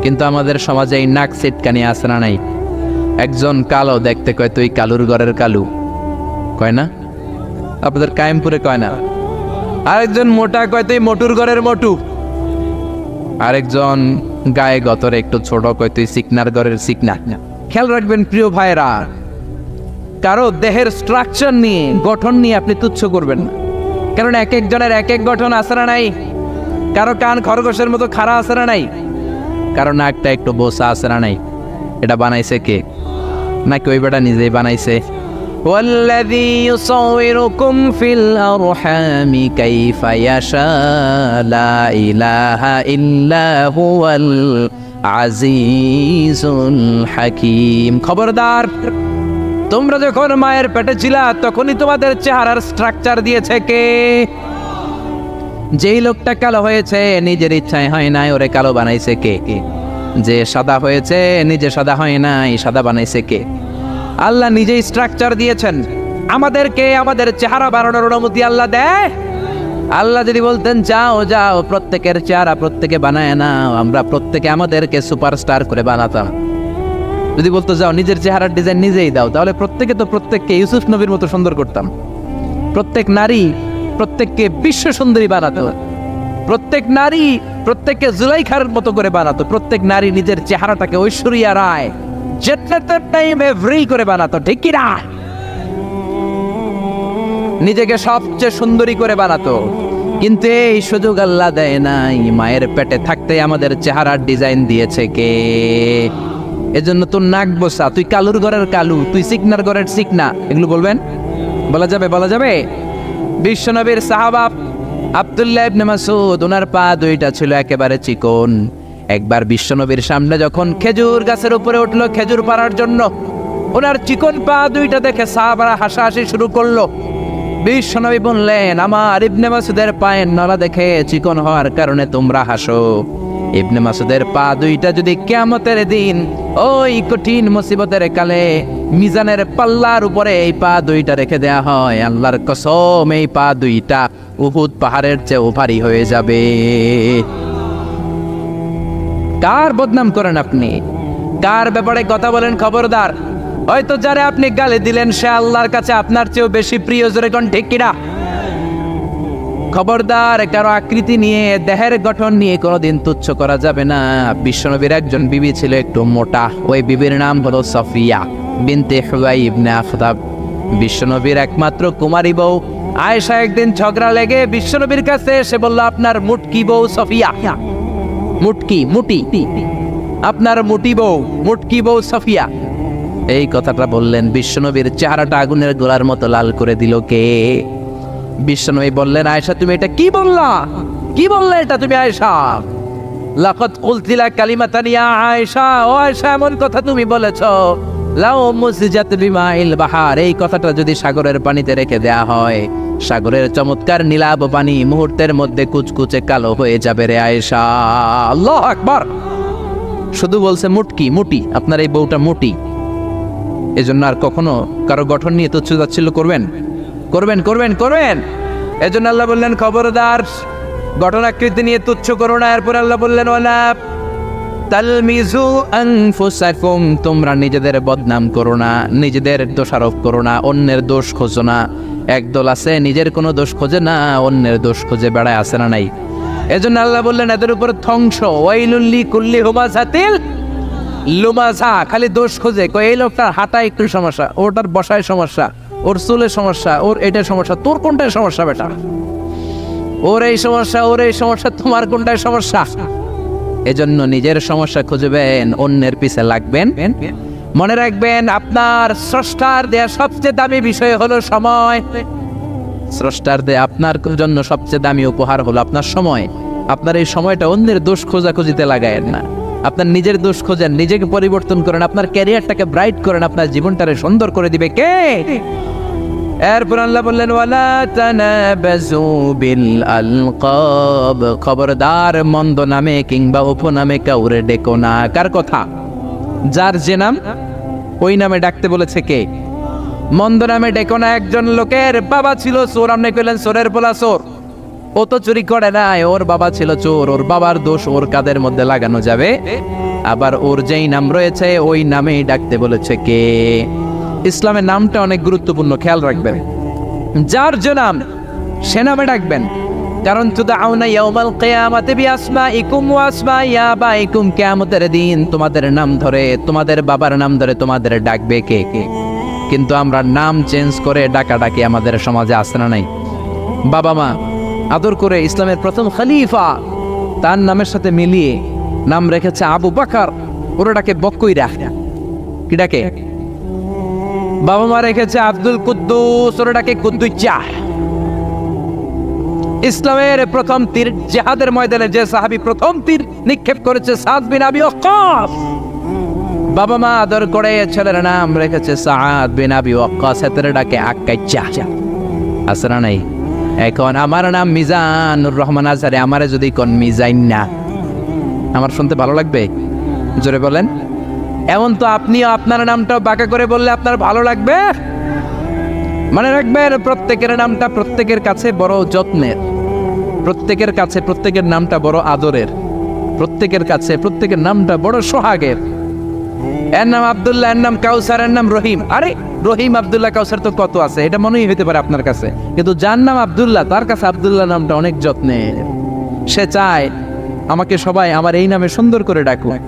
কিন্তু আমাদের সমাজে এই নাক সিটকানি আছে না নাই? একজন কালো দেখতে কয় তুই কালুর ঘরের কালু, কয় না? আপনাদের কায়েমপুরে কয় না? আরেকজন মোটা কয় তুই মোটুর ঘরের মোটু। আরেকজন গায়ে গতরে একটু ছোট কয় তুই সিকনার ঘরের সিকনা। খেয়াল রাখবেন প্রিয় ভাইরা, কারো দেহের স্ট্রাকচার নিয়ে, গঠন নিয়ে আপনি তুচ্ছ করবেন না। কারণ এক একজনের এক এক গঠন আছে না নাই? কারো কান খরগোশের মতো খাড়া আছে না নাই? কারো নাকটা একটু বোসা আছে না নাই? এটা বানাইছে কে? নাকি ওই বেটা নিজেই বানাইছে? ওয়াল্লাযী ইউসাউইরুকুম ফিল আরহামি কাইফা ইয়াশা লা ইলাহা ইল্লা হুয়াল আজিজুল হাকীম। খবরদার, তোমরা যখন মায়ের পেটে ছিলা তখনই তোমাদের চেহারার স্ট্রাকচার দিয়েছে কে? যেই লোকটা কালো হয়েছে নিজের ইচ্ছায় হয় নাই, ওরে কালো বানাইছে কে? যে সাদা হয়েছে নিজে সাদা হয় নাই, সাদা বানাইছে কে? আল্লাহ নিজেই স্ট্রাকচার দিয়েছেন। আমাদেরকে আমাদের চেহারা বানানোর অনুমতি আল্লাহ দেয়? আল্লাহ যদি বলতেন যাও যাও প্রত্যেকের চেহারা প্রত্যেকে বানায় নাও, আমরা প্রত্যেকে আমাদেরকে সুপারস্টার করে বানাতাম। যদি বলতো যাও নিজের চেহারার ডিজাইন নিজেই দাও, তাহলে প্রত্যেকে তো প্রত্যেককে ইউসুফ নবীর মতো সুন্দর করতাম। প্রত্যেক নারী প্রত্যেককে বিশ্ব সুন্দরী বানাতো, প্রত্যেক নারী প্রত্যেককে জুলাইখার মতো করে বানাতো, প্রত্যেক নারী নিজের চেহারাটাকে ঐশ্বরিয়া রায় জান্নাতের টাইম এভরি করে বানাতো, ঠিক কি না? নিজেকে সবচেয়ে সুন্দরী করে বানাতো। কিন্তু এই সুযোগ আল্লাহ দেয় নাই। মায়ের পেটে থাকতে আমাদের চেহারার ডিজাইন দিয়েছে কে? এজন্য তোর নাক বসা, তুই কালুর ঘরের কালু, তুই সিকনার ঘরের সিকনা, এগুলো বলবেন? বলা যাবে? বলা যাবে? বিশ্বনবীর সাহাবা আব্দুল্লাহ ইবনে মাসউদ, ওনার পা দুইটা ছিল একেবারে চিকন। একবার বিশ্বনবীর সামনে যখন খেজুর গাছের উপরে উঠলো খেজুর পাড়ার জন্য, ওনার চিকন পা দুইটা দেখে সাহাবারা হাসাহাসি শুরু করলো। বিশ্বনবী বললেন, আমার ইবনে মাসউদের পায়ের নলা দেখে চিকন হওয়ার কারণে তোমরা হাসো। ইবনে মাসউদের পা দুইটা যদি কিয়ামতের দিন ওই কঠিন মুসিবতের কালে মিজানের পাল্লার উপরে এই পা দুইটা রেখে দেয়া হয়, আল্লাহর কসম এই পা দুইটা উহুদ পাহাড়ের চেয়ে ভারী হয়ে যাবে। কার বদনাম করেন আপনি? কার ব্যাপারে কথা বলেন? খবরদার। হয়তো যারে আপনি গালি দিলেন সে আল্লাহর কাছে আপনার চেয়েও বেশি প্রিয়, জোরে কোন ঠিক কিনা? খবরদার, কারো আকৃতি নিয়ে, দেহের গঠন নিয়ে কোনোদিন তুচ্ছ করা যাবে না। বিশ্বনবীর একজন বিবি ছিল একটু মোটা, ওই বিবির নাম হলো সফিয়া বিনতে হুয়াই ইবনে আখতাব। বিশ্বনবীর একমাত্র কুমারী বউ আয়েশা একদিন ঝগড়া লেগে বিশ্বনবীর কাছে এসে বলল, আপনার মুটকি বউ সফিয়া, মুটি, আপনার মুটি বউ, মুটকি বউ সফিয়া। এই কথাটা বললেন, বিশ্বনবীর চেহারাটা আগুনের গোলার মতো লাল করে দিল কে? বিশ্বনবী বললেন, আয়েশা তুমি এটা কি বললা? কি বললে এটা তুমি আয়েশা? লাকাদ কুলতিলা কালিমাতান ইয়া আয়েশা, ও আয়েশা এমন কথা তুমি বলেছো, লাউ মুসজাত বিমাইল বাহার, এই কথাটা যদি সাগরের পানিতে রেখে দেয়া হয়, সাগরের চমৎকার নীলাভ পানি মুহূর্তের মধ্যে কুচকুচে কালো হয়ে যাবে রে আয়েশা। আল্লাহু আকবার। শুধু বলছে মুটি, আপনার এই বউটা মুটি। এজন্য আর কখনো কারো গঠন নিয়ে তুচ্ছ-তাচ্ছিল্য করবেন? এজন্য আল্লাহ বললেন, খবরদার, গঠনাকৃতি নিয়ে তুচ্ছ করো না। এরপর আল্লাহ বললেন, ওয়ালা তালমিজু আনফুসাকুম, তোমরা নিজেদের বদনাম করো না, নিজেদের দোষারোপ করো না, অন্যের দোষ খোঁজো না। একদল আছে নিজের কোনো দোষ খোঁজে না, অন্যের দোষ খুঁজে বেড়ায়, আছে না নাই? এজন্য আল্লাহ বললেন, এদের উপর ধ্বংস। ওয়াইলুল লিকুল্লি হুমাযাতিল লুমাযা, খালি দোষ খোঁজে। এই লোকটার হাঁটায় একটু সমস্যা, ওটার বসায় সমস্যা, ওর চুলের সমস্যা, ওর এটার সমস্যা, তোর কোনটায় সমস্যা বেটা? ওর এই সমস্যা, তোমার কোনটায় সমস্যা? এজন্য নিজের সমস্যা খুঁজবেন, অন্যের পিছে লাগবেন। মনে রাখবেন, আপনার স্রষ্টার দেয়া সবচেয়ে দামি বিষয় হলো সময়। স্রষ্টার দেয়া আপনার জন্য সবচেয়ে দামি উপহার হলো আপনার সময়। আপনার এই সময়টা অন্যের দোষ খোঁজাখুঁজিতে লাগায়েন না, আপনার নিজের দোষ খোঁজেন, নিজেকে পরিবর্তন করেন, আপনার ক্যারিয়ারটাকে ব্রাইট করেন, আপনার জীবনটারে সুন্দর করে দিবে কে? এরপর আল্লাহ বললেন, ওয়ালা তানাবাজু বিল আলকাব, খবরদার মন্দ নামে কিংবা উপনামে কাউরে ডেকো না। কার কথা? যার যে নাম ওই নামে ডাকতে বলেছে কে? মন্দ নামে ডেকো না। একজন লোকের বাবা ছিল চোর, আপনি কইলেন চোরের পোলা চোর, ও তো চুরি করে নাই, ওর বাবা ছিল চোর, ওর বাবার দোষ ওর কাদের মধ্যে লাগানো যাবে? আবার ওর যেই নাম রয়েছে ওই নামেই ডাকতে বলেছে কে? ইসলামের নামটা অনেক গুরুত্বপূর্ণ, খেয়াল রাখবেন। যার যে নাম সে নামে ডাকবেন। কারণ তুদআউনা ইয়াউমাল কিয়ামাতি বিআসমাইকুম ওয়া আসমাই আবাইকুম, কিয়ামতের দিন তোমাদের নাম ধরে, তোমাদের বাবার নাম ধরে তোমাদের ডাকবে কে? কিন্তু আমরা নাম চেঞ্জ করে ডাকাডাকি আমাদের সমাজে আছে না নাই? বাবা মা আদর করে ইসলামের প্রথম খলিফা তার নামের সাথে মিলিয়ে নাম রেখেছে আবু বকর, ওরা ডাকে বক্কইরা। কি ডাকে? বাবা মা রেখেছে আব্দুল কুদ্দুস, ওরা ডাকে কুদ্দুচ্চা। ইসলামের প্রথম তীর জিহাদের ময়দানে যে সাহাবী প্রথম তীর নিক্ষেপ করেছে সাদ বিন আবি ওয়াক্কাস, বাবা মা আদর করে ছেলের নাম রেখেছে সাদ বিন আবি ওয়াক্কাস, এদের ডাকে আক্কাইচা। আছে না নাই? এখন আমার নাম মিজানুর রহমান আজহারি, আমারে যদি কোন মিজাইন না, আমার শুনতে ভালো লাগবে? জোরে বলেন। এমন তো আপনিও আপনার নামটাও বাঁকা করে বললে আপনার ভালো লাগবে? মনে রাখবেন, প্রত্যেকের নামটা প্রত্যেকের কাছে বড় যত্নের, প্রত্যেকের কাছে প্রত্যেকের নামটা বড় আদরের, প্রত্যেকের কাছে প্রত্যেকের নামটা বড় সোহাগের। এর নাম আব্দুল্লাহ, এর নাম কাউসার, এর নাম রহিম। আরে রহিম, আব্দুল্লাহ, কাউসার তো কত আছে, এটা মনেই হইতে পারে আপনার কাছে, কিন্তু যার নাম আব্দুল্লাহ তার কাছে আব্দুল্লাহ নামটা অনেক যত্নের। সে চায় আমাকে সবাই আমার এই নামে সুন্দর করে ডাকুক,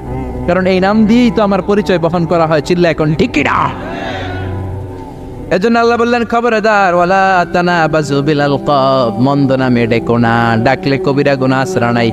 কারণ এই নাম দিয়েই তো আমার পরিচয় বহন করা হয়। চিল্লা এখন ঠিক কিনা? এজন্য আল্লাহ বললেন খবরদার ওয়ালা তানাবাজু বিল আলকাব, মন্দ নামে ডেকো না, ডাকলে কবিরা গুনাহ আশ্রা নাই।